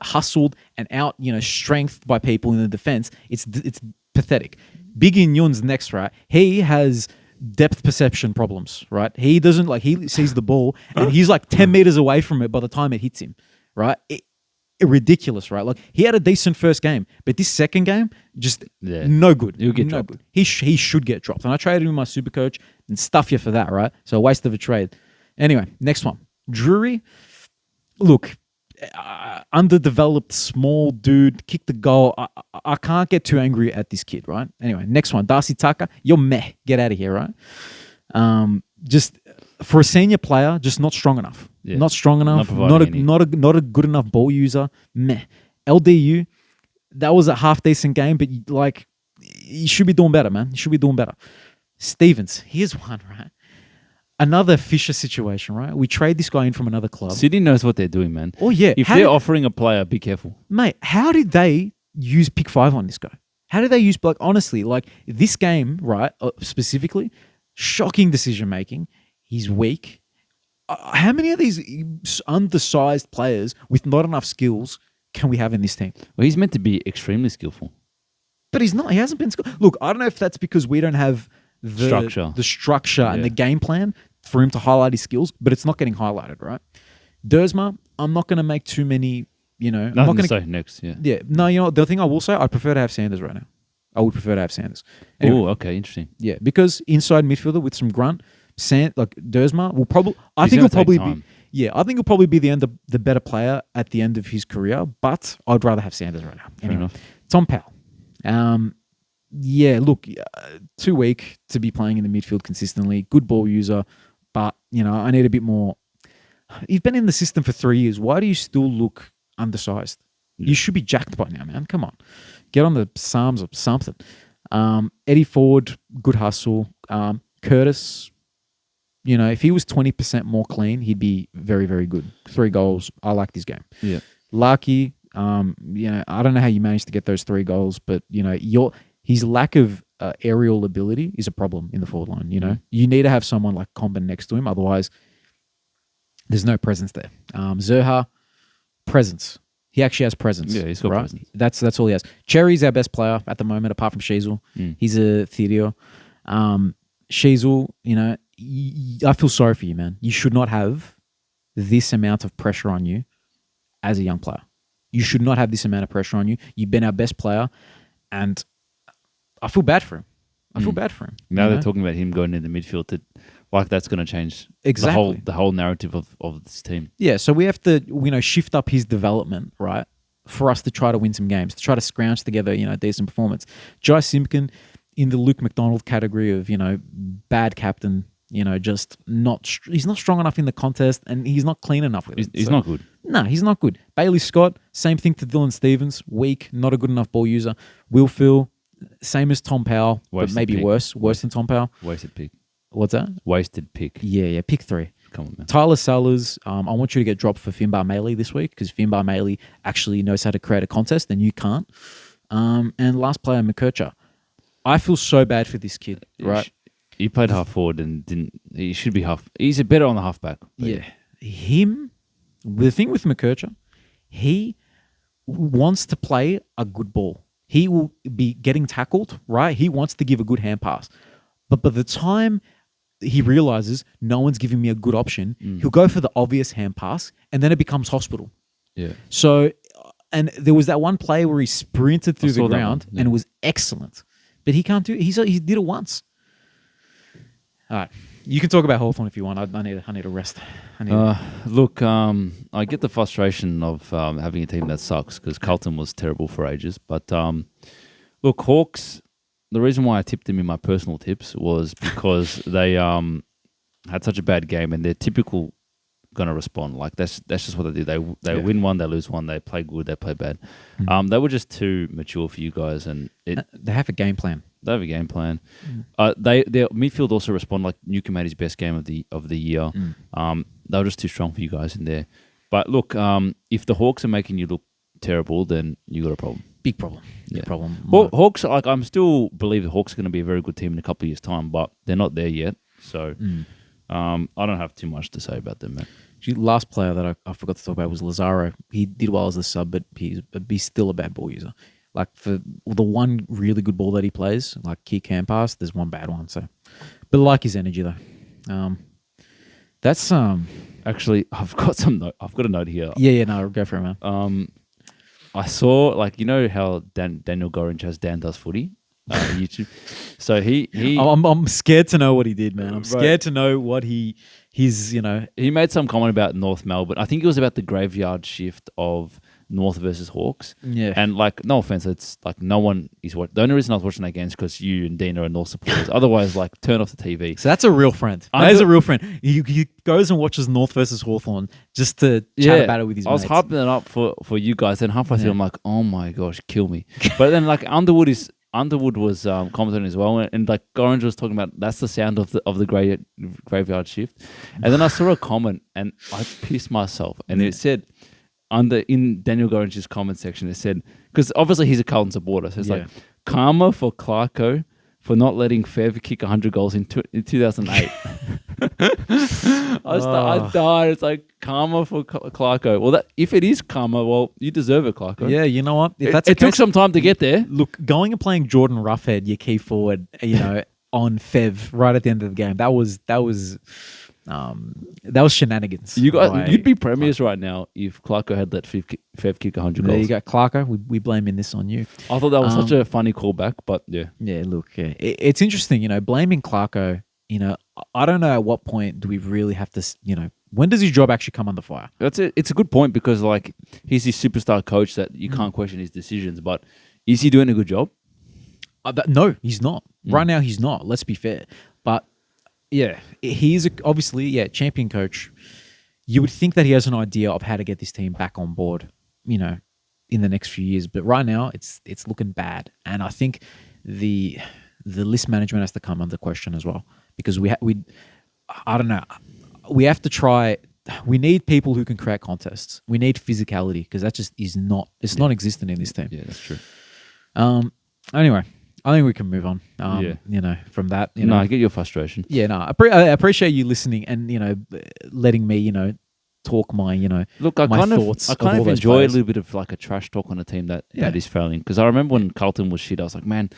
hustled and out, strengthed by people in the defense. It's pathetic. Big In Yun's next, right? He has depth perception problems, right? He doesn't he sees the ball and he's like 10 meters away from it by the time it hits him, right? Ridiculous, right? Like he had a decent first game, but this second game just no good. He'll get dropped. Good. He should get dropped. And I traded him with my super coach and stuff you for that, right? So a waste of a trade. Anyway, next one, Drury. Look, underdeveloped, small dude, kicked the goal. I can't get too angry at this kid, right? Anyway, next one, Darcy Tucker. You're meh. Get out of here, right? Just for a senior player, just not strong enough. Yeah. Not strong enough. Not a good enough ball user. Meh. LDU, that was a half decent game, but you should be doing better, man. You should be doing better. Stevens, here's one, right? Another Fisher situation, right? We trade this guy in from another club. City knows what they're doing, man. Oh yeah. If they're offering a player, be careful, mate. How did they use pick 5 on this guy? How did they use honestly, this game, right? Specifically, shocking decision making. He's weak. How many of these undersized players with not enough skills can we have in this team? Well, he's meant to be extremely skillful. But he's not. He hasn't been skillful. Look, I don't know if that's because we don't have the structure and the game plan for him to highlight his skills, but it's not getting highlighted, right? Dersma, I'm not going to make too many, I'm not going to say next, yeah. Yeah. No, the thing I will say, I prefer to have Sanders right now. I would prefer to have Sanders. Anyway, oh, okay, interesting. Yeah, because inside midfielder with some grunt, Dersma will probably. I think he'll probably be the better player at the end of his career. But I'd rather have Sanders right now. Fair enough. Tom Powell. Look, too weak to be playing in the midfield consistently. Good ball user, but I need a bit more. You've been in the system for 3 years. Why do you still look undersized? You should be jacked by now, man. Come on, get on the Psalms or something. Eddie Ford, good hustle. Curtis. If he was 20% more clean, he'd be very, very good. 3 goals. I like this game. Yeah. Larky, I don't know how you managed to get those 3 goals, but, his lack of aerial ability is a problem in the forward line, You need to have someone like Comben next to him. Otherwise, there's no presence there. Zerha, presence. He actually has presence. Yeah, he's got presence. That's all he has. Cherry's our best player at the moment, apart from Sheasel. He's a Theodore. Sheasel, I feel sorry for you, man. You should not have this amount of pressure on you as a young player. You should not have this amount of pressure on you. You've been our best player, and I feel bad for him. Now they're talking about him going into the midfield that's going to change exactly the whole narrative of this team. Yeah, so we have to shift up his development, right, for us to try to win some games, to try to scrounge together decent performance. Jai Simpkin in the Luke McDonald category of bad captain. Just he's not strong enough in the contest, and he's not clean enough with it. He's not good. No, he's not good. Bailey Scott, same thing to Dylan Stevens. Weak, not a good enough ball user. Will Phil, Same as Tom Powell, but maybe worse than Tom Powell. Wasted pick. What's that? Wasted pick. Yeah, pick 3. Come on, man. Tyler Sellers, I want you to get dropped for Finbar Maley this week because Finbar Maley actually knows how to create a contest and you can't. And last player, McKercher. I feel so bad for this kid, right? He played half forward and didn't. He should be half. He's better on the halfback. Yeah. The thing with McKercher, he wants to play a good ball. He will be getting tackled, right? He wants to give a good hand pass. But by the time he realizes no one's giving me a good option, he'll go for the obvious hand pass, and then it becomes hospital. Yeah. So, and there was that one play where he sprinted through the ground, and it was excellent. But he can't do it. He did it once. All right. You can talk about Hawthorn if you want. I need a rest. Look, I get the frustration of having a team that sucks because Carlton was terrible for ages. But look, Hawks, the reason why I tipped them in my personal tips was because they had such a bad game and they're typical going to respond. Like that's just what they do. They win one, they lose one, they play good, they play bad. They were just too mature for you guys, and they have a game plan. They have a game plan. Their midfield also respond. Like Newcombe made his best game of the year. They were just too strong for you guys in there. But look, if the Hawks are making you look terrible, then you got a problem. Big problem. Big problem. Well, Hawks, like I'm still believe the Hawks are going to be a very good team in a couple of years' time, but they're not there yet. So I don't have too much to say about them, man. Last player that I forgot to talk about was Lazaro. He did well as a sub, but he's still a bad ball user. Like for the one really good ball that he plays, like kick, hand pass, there's one bad one. So, but I like his energy though. That's actually I've got a note here. Yeah, no, go for it, man. I saw like how Daniel Gorringe has Dan Does Footy on YouTube. So I'm scared to know what he did, man. I'm scared to know what his. He made some comment about North Melbourne. I think it was about the graveyard shift of North versus Hawks. Yeah. And like, no offense, it's like no one is watching. The only reason I was watching that game is because you and Dean are North supporters. Otherwise, like, turn off the TV. So that's a real friend. That is a real friend. He goes and watches North versus Hawthorn just to chat about it with his mates. I was hyping it up for you guys. Then halfway through, I'm like, oh my gosh, kill me. But then like Underwood was commenting as well, and like Gorringe was talking about that's the sound of the graveyard shift. And then I saw a comment and I pissed myself, and it said in Daniel Gorringe's comment section, it said, because obviously he's a Carlton supporter, so it's like karma for Clarko for not letting Fev kick 100 goals in 2008. I died. It's like karma for Clarko. Well, if it is karma, well, you deserve it, Clarko. Yeah, you know what? If that's it took some time to get there. Look, going and playing Jordan Roughhead, your key forward, on Fev right at the end of the game, that was shenanigans. You'd be premiers right now if Clarko had let Fev kick 100 goals. There you go, Clarko. We blaming this on you. I thought that was such a funny callback, but yeah. Yeah, look, it's interesting, blaming Clarko. I don't know at what point do we really have to, when does his job actually come under fire? That's it. It's a good point because like he's this superstar coach that you can't question his decisions, but is he doing a good job? No, he's not. Right now, he's not. Let's be fair. But yeah, he's obviously champion coach. You would think that he has an idea of how to get this team back on board, in the next few years. But right now, it's looking bad, and I think the list management has to come under question as well because I don't know. We have to try. We need people who can create contests. We need physicality because that just is not. It's not existent in this team. Yeah, that's true. Anyway, I think we can move on. From that. I get your frustration. Yeah, no, I appreciate you listening and letting me talk my look. I kind of enjoy players. a little bit of like a trash talk on a team that is failing because I remember when Carlton was shit. I was like, man,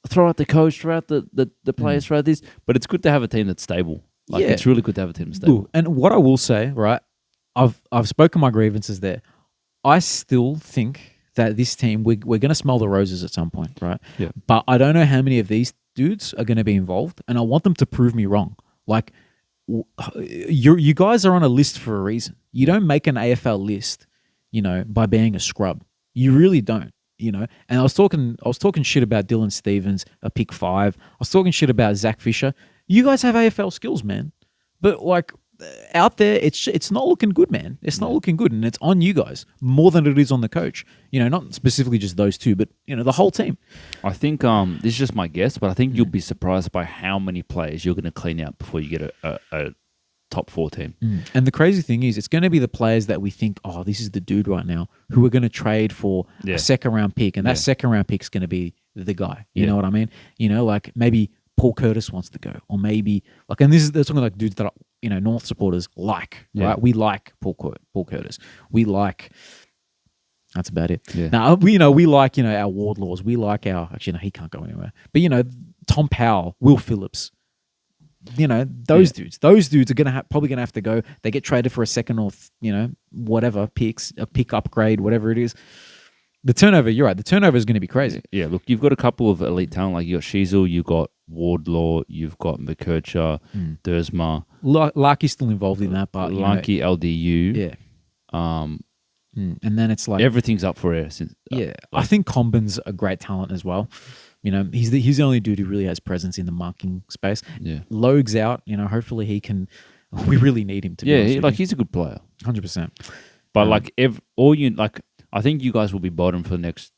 throw out the coach, throw out the players, throw out this. But it's good to have a team that's stable. Like it's really good to have a team that's stable. Ooh, and what I will say, right, I've spoken my grievances there. I still think that this team, we're going to smell the roses at some point, right? Yeah. But I don't know how many of these dudes are going to be involved, and I want them to prove me wrong. Like, you guys are on a list for a reason. You don't make an AFL list, by being a scrub. You really don't, And I was talking shit about Dylan Stevens, a pick 5. I was talking shit about Zach Fisher. You guys have AFL skills, man. But like, out there, it's not looking good, man. It's not looking good, and it's on you guys more than it is on the coach. Not specifically just those two, but the whole team. I think this is just my guess, but I think you'll be surprised by how many players you're going to clean out before you get a top 4 team. And the crazy thing is, it's going to be the players that we think, oh, this is the dude right now, who we're going to trade for a second round pick, and that second round pick is going to be the guy. You know what I mean? Like maybe Paul Curtis wants to go, or maybe and they're talking like dudes that North supporters like, right? We like Paul Curtis. We like. That's about it. Yeah. Now we like our Wardlaws. We like our he can't go anywhere. But Tom Powell, Will Phillips. Those dudes. Those dudes are probably gonna have to go. They get traded for a second or whatever picks, a pick upgrade, whatever it is. The turnover, you're right. The turnover is going to be crazy. Yeah, look, you've got a couple of elite talent. Like you got Sheasel, you've got Wardlaw, you've got McKercher, Dersma. Larky's still involved in that, but Larky, LDU. Yeah. And then it's like everything's up for air. I think Combin's a great talent as well. He's the only dude who really has presence in the marking space. Yeah. Logue's out. Hopefully he can. We really need him to. Yeah, he's a good player, 100%. But I think you guys will be bottom for the next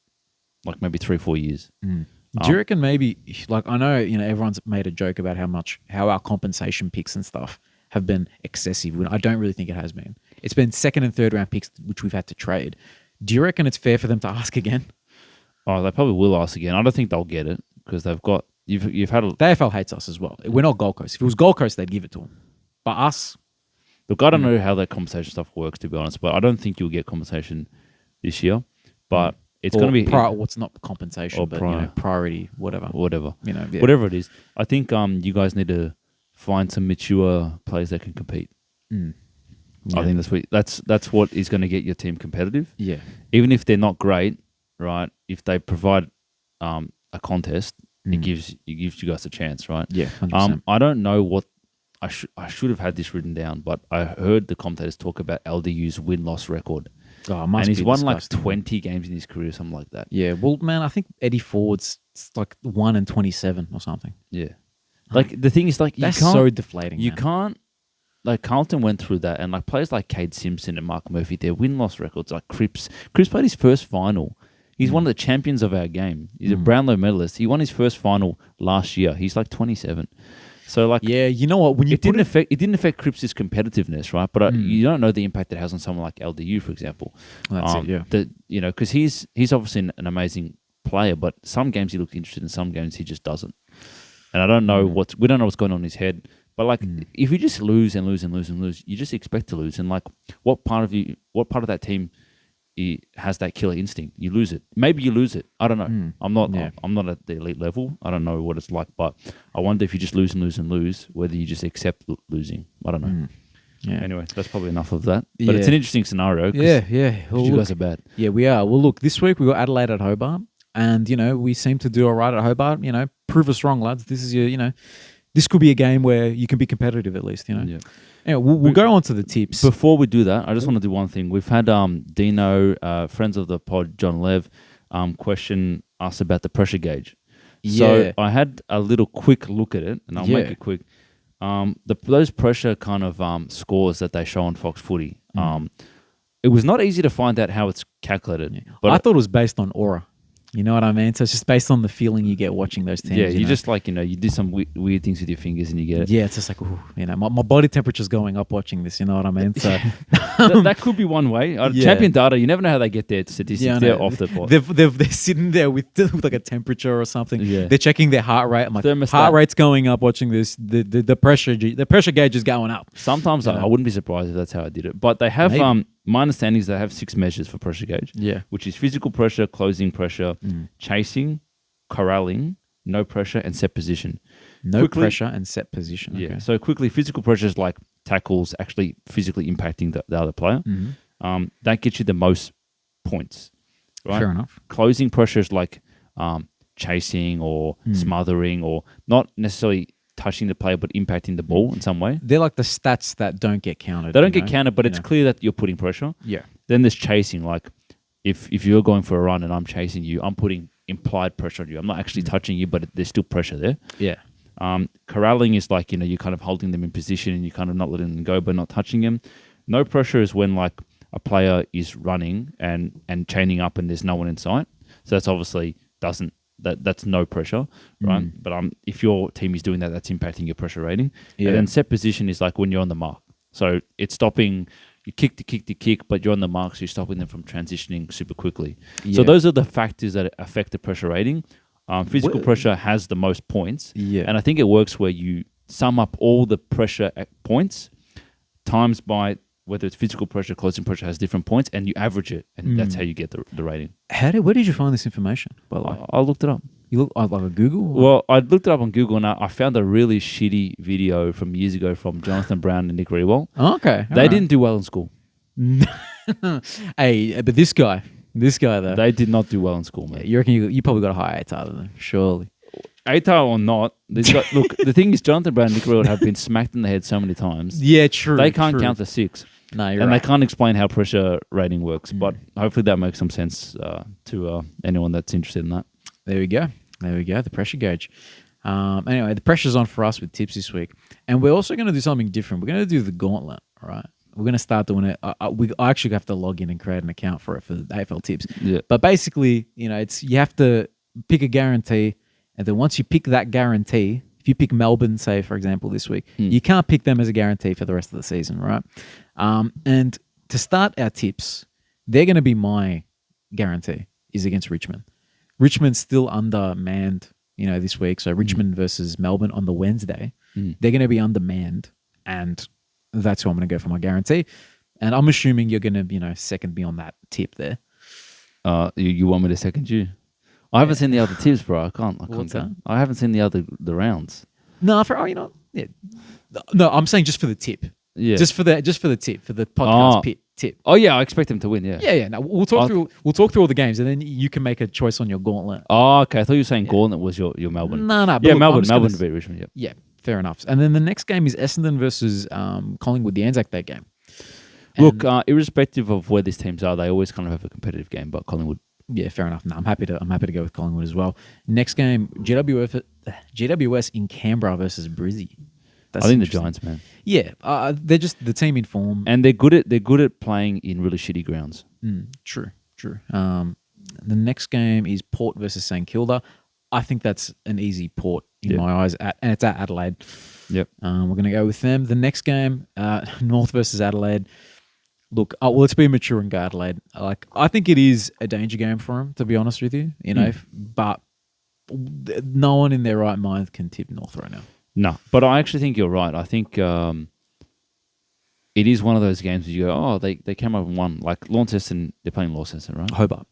maybe 3-4 years. Do you reckon maybe I know everyone's made a joke about how our compensation picks and stuff have been excessive. I don't really think it has been. It's been second and third round picks which we've had to trade. Do you reckon it's fair for them to ask again? Oh, they probably will ask again. I don't think they'll get it because they've got you've had the AFL hates us as well. We're not Gold Coast. If it was Gold Coast, they'd give it to them. But us, look, I don't know how that compensation stuff works, to be honest. But I don't think you'll get compensation this year. But it's going to be what's not compensation, but priority, whatever. Whatever it is. I think you guys need to find some mature players that can compete. I think that's what is going to get your team competitive. Yeah, even if they're not great, right? If they provide a contest, it gives you guys a chance, right? Yeah, 100%. I don't know what I should have had this written down, but I heard the commentators talk about LDU's win-loss record. Oh, and he's won 20 games in his career, something like that. Yeah, well, man, I think Eddie Ford's 1-27 or something. Yeah, the thing is, that's so deflating. You can't. Carlton went through that, and players like Cade Simpson and Mark Murphy, their win-loss records. Cripps played his first final. He's one of the champions of our game. He's a Brownlow medalist. He won his first final last year. He's 27. So yeah, you know what? When you it didn't affect Cripps' competitiveness, right? But you don't know the impact it has on someone like LDU, for example. That's it, yeah. Because he's obviously an amazing player, but some games he looks interested in, some games he just doesn't. And I don't know we don't know what's going on in his head. But if you just lose and lose and lose and lose, you just expect to lose. And what part of that team has that killer instinct? You lose it. Maybe you lose it. I don't know. I'm not at the elite level. I don't know what it's like. But I wonder if you just lose and lose and lose, whether you just accept losing. I don't know. Yeah. Anyway, that's probably enough of that. But it's an interesting scenario. Yeah. Well, you guys are bad. Yeah, we are. Well, look, this week we got Adelaide at Hobart, and we seem to do all right at Hobart. Prove us wrong, lads. This is your this could be a game where you can be competitive at least. Yeah. Anyway, we'll go on to the tips. Before we do that, I just want to do one thing. We've had Dino, friends of the pod, John Lev, question us about the pressure gauge. So I had a little quick look at it, and I'll make it quick. Those pressure kind of scores that they show on Fox Footy, it was not easy to find out how it's calculated. Yeah. But I thought it was based on aura. You know what I mean? So it's just based on the feeling you get watching those teams. Yeah, you just you do some weird things with your fingers and you get it. Yeah, it's just ooh, my body temperature's going up watching this. You know what I mean? So that could be one way. Champion data, you never know how they get their statistics. Yeah, they're off the pot. They're sitting there with a temperature or something. Yeah. They're checking their heart rate. I'm like, heart rate's going up watching this. The pressure gauge is going up. Sometimes I wouldn't be surprised if that's how I did it. But they have my understanding is they have 6 measures for pressure gauge. Yeah. Which is physical pressure, closing pressure, chasing, corralling, no pressure, and set position. Pressure and set position. Okay. Yeah. So quickly, physical pressure is like tackles actually physically impacting the other player. That gets you the most points. Right? Fair enough. Closing pressure is like chasing or smothering or not necessarily touching the player but impacting the ball in some way. They're like the stats that don't get counted. They don't get counted, but it's clear that you're putting pressure. Yeah. Then there's chasing. Like if you're going for a run and I'm chasing you, I'm putting implied pressure on you. I'm not actually touching you, but there's still pressure there. Yeah. Corralling is like, you're kind of holding them in position and you're kind of not letting them go but not touching them. No pressure is when like a player is running and chaining up and there's no one in sight. So that's obviously that's no pressure, right? But if your team is doing that, that's impacting your pressure rating. Yeah. And then set position is like when you're on the mark. So it's stopping, you kick to kick, but you're on the mark, so you're stopping them from transitioning super quickly. Yeah. So those are the factors that affect the pressure rating. Physical pressure has the most points. Yeah. And I think it works where you sum up all the pressure at points times by whether it's physical pressure, closing pressure has different points, and you average it, and that's how you get the rating. Where did you find this information, by the way? I looked it up. You look like a Google? Well, I looked it up on Google, and I found a really shitty video from years ago from Jonathan Brown and Nick Rewell. Oh, okay. They didn't do well in school. Hey, but this guy though. They did not do well in school, man. Yeah, you reckon you probably got a higher ATAR than them, surely. ATAR or not, look, the thing is Jonathan Brown and Nick Rewell have been smacked in the head so many times. Yeah, true. They can't count to 6. No, you're and right. they can't explain how pressure rating works, but hopefully that makes some sense to anyone that's interested in that. There we go. The pressure gauge. Anyway, the pressure's on for us with tips this week. And we're also going to do something different. We're going to do the gauntlet, right? We're going to start doing it. I actually have to log in and create an account for it for the AFL tips. Yeah. But basically, you have to pick a guarantee. And then once you pick that guarantee, if you pick Melbourne, say, for example, this week, you can't pick them as a guarantee for the rest of the season, right? And to start our tips, they're going to be my guarantee is against Richmond. Richmond's still undermanned, this week. So Richmond versus Melbourne on the Wednesday, they're going to be undermanned, and that's who I'm going to go for my guarantee. And I'm assuming you're going to, second me on that tip there. You want me to second you? I haven't seen the other tips, bro. I can't. What's that? I haven't seen the rounds. No, yeah. No, I'm saying just for the tip. Yeah. Just for the tip, for the podcast tip. Oh yeah, I expect them to win. Yeah. Yeah. No, we'll talk through all the games, and then you can make a choice on your gauntlet. Oh, okay. I thought you were saying gauntlet was your Melbourne. No. Yeah, Melbourne to beat Richmond. Yeah. Yeah. Fair enough. And then the next game is Essendon versus Collingwood, the Anzac Day game. And look, irrespective of where these teams are, they always kind of have a competitive game. But Collingwood. Yeah, fair enough. No, I'm happy to go with Collingwood as well. Next game, GWS in Canberra versus Brizzy. I think the Giants, man. Yeah, they're just the team in form, and they're good at playing in really shitty grounds. True. The next game is Port versus St Kilda. I think that's an easy Port in my eyes, and it's at Adelaide. Yep. We're gonna go with them. The next game, North versus Adelaide. Look, let's be mature and go Adelaide. I think it is a danger game for them, to be honest with you. But no one in their right mind can tip North right now. No, but I actually think you're right. I think it is one of those games where you go, they came up and won. Like Launceston, they're playing Launceston, right? Hobart.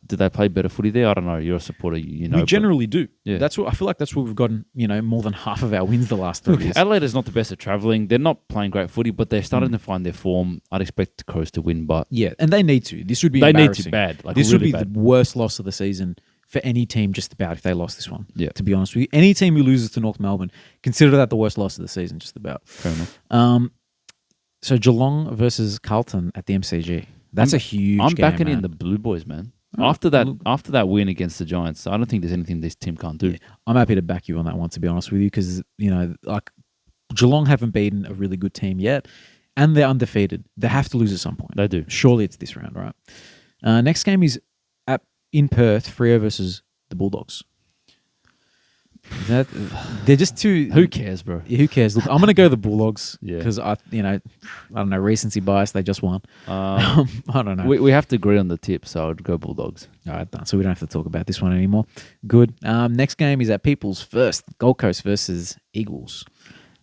Did they play better footy there? I don't know. You're a supporter, We generally do. Yeah. I feel like that's where we've gotten, more than half of our wins the last 3 years. Adelaide is not the best at travelling. They're not playing great footy, but they're starting to find their form. I'd expect the Crows to win, but yeah, and they need to. This would be embarrassing. They need to bad. This really would be the worst loss of the season for any team, just about, if they lost this one. Yeah. To be honest with you, any team who loses to North Melbourne, consider that the worst loss of the season, just about. Fair enough. So Geelong versus Carlton at the MCG. That's a huge game. I'm backing man. in the Blue Boys, man. After that win against the Giants, I don't think there's anything this team can't do. Yeah, I'm happy to back you on that one, to be honest with you, because Geelong haven't beaten a really good team yet, and they're undefeated. They have to lose at some point. They do. Surely it's this round, right? Next game is in Perth, Freo versus the Bulldogs. They're just too. Who cares, bro? Who cares? Look, I'm gonna go the Bulldogs Yeah. because I don't know, recency bias. They just won. I don't know. We have to agree on the tip, so I'd go Bulldogs. All right, done. So we don't have to talk about this one anymore. Good. Next game is at People's First, Gold Coast versus Eagles,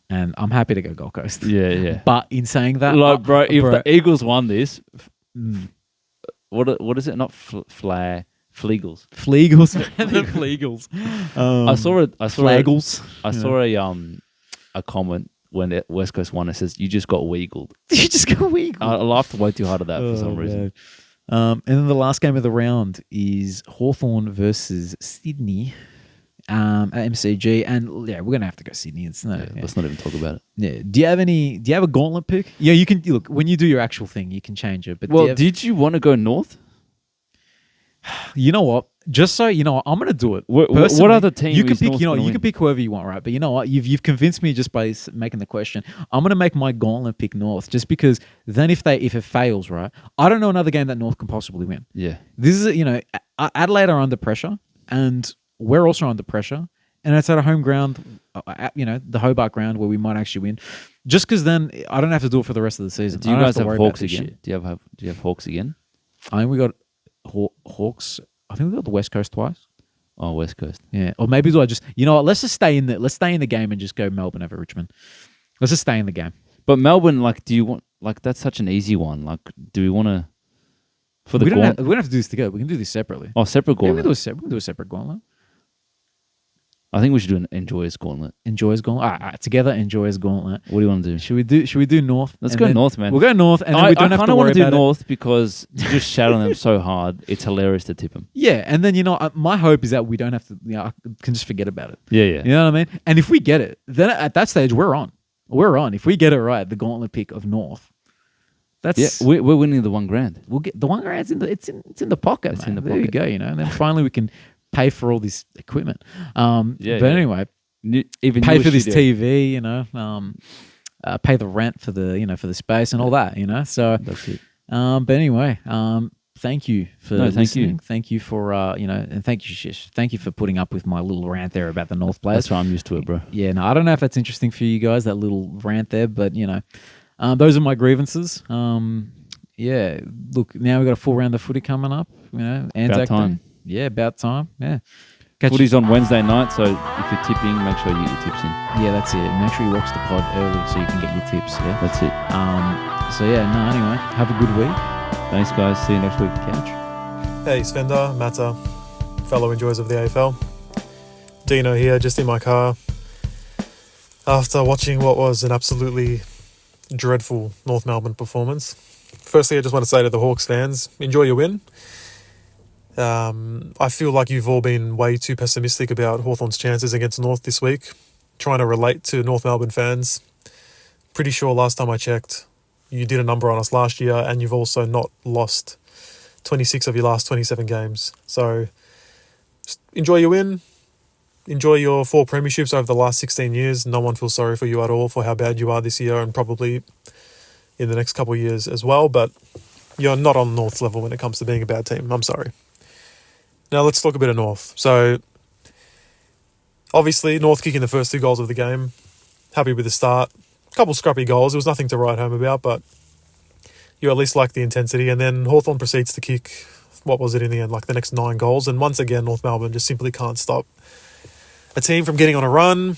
and I'm happy to go Gold Coast. Yeah. But in saying that, bro, if the Eagles won this, what is it? Not Fleagles. Fleagles. The Fleagles. I saw Flaggles. I saw a comment when the West Coast won. It says, "You just got weagled." You just got weagled. I laughed way too hard at that for some reason. And then the last game of the round is Hawthorn versus Sydney at MCG, and we're gonna have to go Sydney. Let's not even talk about it. Yeah. Do you have a gauntlet pick? Yeah, you can look when you do your actual thing. You can change it. But did you want to go North? You know what? Just so you know, I'm gonna do it. What Personally, other team you can is pick? North You know, gonna you win? can pick whoever you want, right? But you know what? You've convinced me just by making the question. I'm gonna make my gauntlet pick North, just because then if it fails, right? I don't know another game that North can possibly win. Yeah. This is Adelaide are under pressure, and we're also under pressure, and it's at a home ground, the Hobart ground where we might actually win. Just because then I don't have to do it for the rest of the season. Do you I don't guys to have worry about Hawks this again? shit. Do you have Hawks again? I think we got Hawks. I think we got the West Coast twice. Oh, West Coast. Yeah, or maybe do I just let's just stay in let's stay in the game and just go Melbourne over Richmond. Let's just stay in the game. But Melbourne, do you want that's such an easy one? Do we want to for the We don't have to do this together. We can do this separately. separate Yeah, we gauntlet? can do a separate gauntlet. I think we should do an Enjoyers gauntlet. Enjoyers gauntlet. All right, together. Enjoyers gauntlet. What do you want to do? Should we do North? Let's And go then- North, man. We'll go North, and then we don't have to worry want to do about it. North because to just shout on them so hard, it's hilarious to tip them. Yeah, and then my hope is that we don't have to. I can just forget about it. Yeah, yeah. You know what I mean? And if we get it, then at that stage we're on. We're on. If we get it right, the gauntlet pick of North. That's Yeah, we're winning the $1,000. we'll get the one grand's in the it's in the pocket. It's It's in the There you pocket. go. And then finally we can pay for all this equipment. But yeah. anyway, Even pay newer for this studio. TV. Pay the rent for the for the space and all that. So That's it. but anyway, thank you for No, thank listening. you. Thank you for and thank you Shish. Thank you for putting up with my little rant there about the North players. That's why I'm used to it, bro. Yeah, no, I don't know if that's interesting for you guys, that little rant there, but those are my grievances. Yeah, look, now we've got a full round of footy coming up. Anzac time. Day. Yeah, about time. Yeah. Catch Footy's on Wednesday night, so if you're tipping, make sure you get your tips in. Yeah, that's it. Make sure you watch the pod early so you can get your tips. Yeah. That's it. Anyway, have a good week. Thanks, guys. See you next week. Catch. Hey, Svenda, Matta, fellow enjoyers of the AFL. Dino here, just in my car. After watching what was an absolutely dreadful North Melbourne performance. Firstly, I just want to say to the Hawks fans, enjoy your win. I feel like you've all been way too pessimistic about Hawthorn's chances against North this week. Trying to relate to North Melbourne fans. Pretty sure last time I checked, you did a number on us last year and you've also not lost 26 of your last 27 games. So just enjoy your win. Enjoy your 4 premierships over the last 16 years. No one feels sorry for you at all for how bad you are this year and probably in the next couple of years as well. But you're not on North's level when it comes to being a bad team. I'm sorry. Now let's talk a bit of North. So obviously North kicking the first 2 goals of the game. Happy with the start. A couple scrappy goals. It was nothing to write home about, but you at least like the intensity. And then Hawthorn proceeds to kick, what was it in the end, like the next 9 goals. And once again, North Melbourne just simply can't stop a team from getting on a run.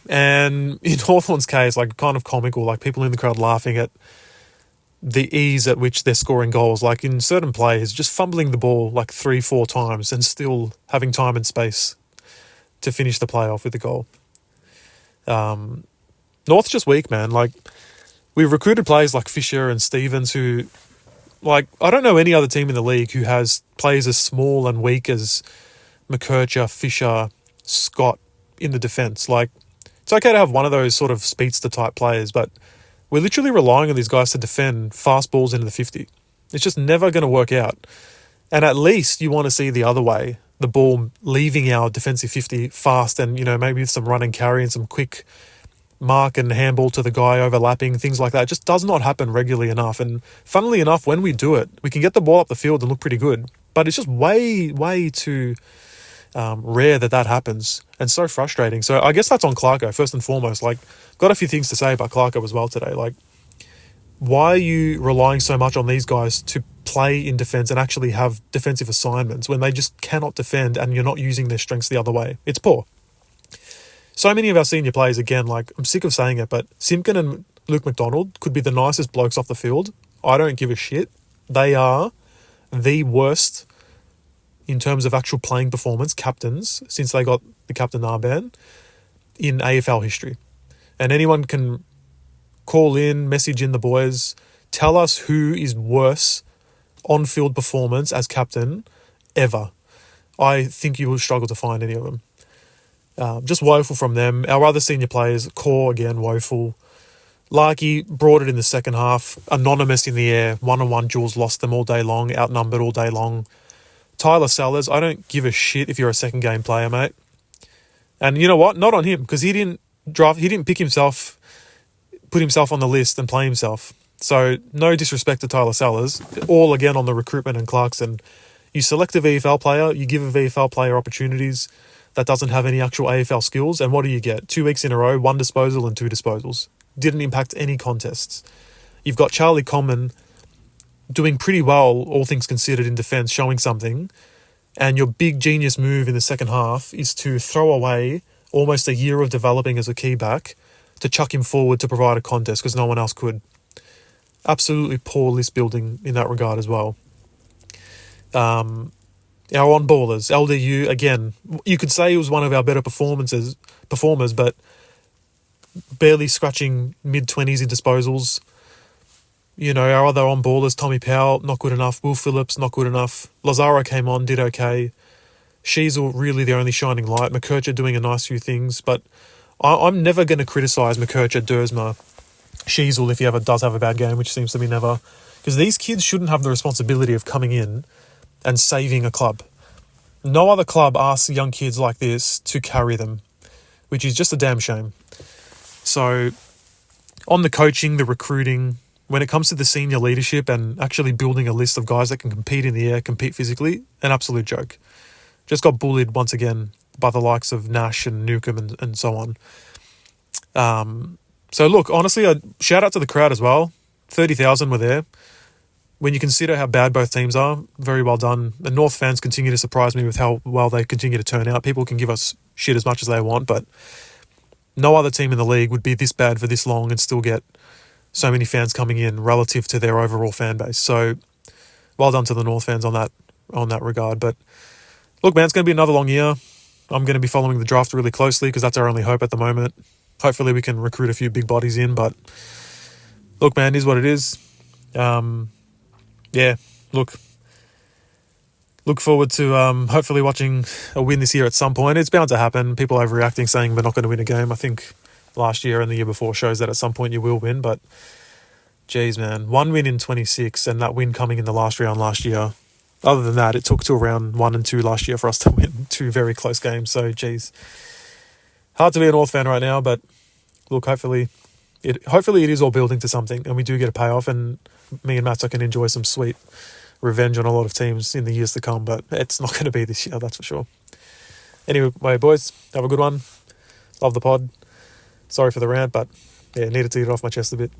And in Hawthorn's case, kind of comical, people in the crowd laughing at the ease at which they're scoring goals. In certain plays, just fumbling the ball 3-4 times and still having time and space to finish the play off with the goal. North's just weak, man. We've recruited players like Fisher and Stevens who, I don't know any other team in the league who has players as small and weak as McKercher, Fisher, Scott in the defence. It's okay to have one of those sort of speedster type players, but we're literally relying on these guys to defend fast balls into the 50. It's just never going to work out. And at least you want to see the other way, the ball leaving our defensive 50 fast and, maybe some run and carry and some quick mark and handball to the guy overlapping, things like that. It just does not happen regularly enough. And funnily enough, when we do it, we can get the ball up the field and look pretty good. But it's just way, way too rare that happens and so frustrating. So I guess that's on Clarko first and foremost. Got a few things to say about Clarko as well today. Why are you relying so much on these guys to play in defence and actually have defensive assignments when they just cannot defend and you're not using their strengths the other way? It's poor. So many of our senior players, again, I'm sick of saying it, but Simpkin and Luke McDonald could be the nicest blokes off the field. I don't give a shit. They are the worst in terms of actual playing performance, captains, since they got the captain armband in AFL history. And anyone can call in, message in the boys, tell us who is worse on-field performance as captain ever. I think you will struggle to find any of them. Just woeful from them. Our other senior players, Core again, woeful. Larky brought it in the second half, anonymous in the air, one-on-one duels, lost them all day long, outnumbered all day long. Tyler Sellers, I don't give a shit if you're a second game player, mate. And you know what? Not on him, because he didn't put himself on the list and play himself. So no disrespect to Tyler Sellers. All again on the recruitment and Clarkson. You select a VFL player, you give a VFL player opportunities that doesn't have any actual AFL skills, and what do you get? 2 weeks in a row, 1 disposal and 2 disposals. Didn't impact any contests. You've got Charlie Coleman doing pretty well, all things considered, in defence, showing something, and your big genius move in the second half is to throw away almost a year of developing as a key back to chuck him forward to provide a contest because no one else could. Absolutely poor list building in that regard as well. Our on-ballers, LDU, again, you could say it was one of our better performers, but barely scratching mid-20s in disposals. You know, our other on-ballers, Tommy Powell, not good enough. Will Phillips, not good enough. Lazaro came on, did okay. Sheasel, really the only shining light. McKercher doing a nice few things, but I'm never going to criticise McKercher, Dersma, Sheasel if he ever does have a bad game, which seems to be never. Because these kids shouldn't have the responsibility of coming in and saving a club. No other club asks young kids like this to carry them, which is just a damn shame. So, on the coaching, the recruiting, when it comes to the senior leadership and actually building a list of guys that can compete in the air, compete physically, an absolute joke. Just got bullied once again by the likes of Nash and Newcomb and so on. So look, honestly, a shout out to the crowd as well. 30,000 were there. When you consider how bad both teams are, very well done. The North fans continue to surprise me with how well they continue to turn out. People can give us shit as much as they want, but no other team in the league would be this bad for this long and still get so many fans coming in relative to their overall fan base. So well done to the North fans on that regard. But look, man, it's going to be another long year. I'm going to be following the draft really closely because that's our only hope at the moment. Hopefully we can recruit a few big bodies in, but look, man, it is what it is. Yeah, look forward to hopefully watching a win this year at some point. It's bound to happen. People overreacting, saying we're not going to win a game. I think last year and the year before shows that at some point you will win, but geez, man, 1 win in 26 and that win coming in the last round last year. Other than that, it took till round 1 and 2 last year for us to win 2 very close games. So, geez, hard to be a North fan right now, but look, hopefully it is all building to something and we do get a payoff and me and Matzo can enjoy some sweet revenge on a lot of teams in the years to come, but it's not going to be this year, that's for sure. Anyway, boys, have a good one. Love the pod. Sorry for the rant, but yeah, needed to get it off my chest a bit.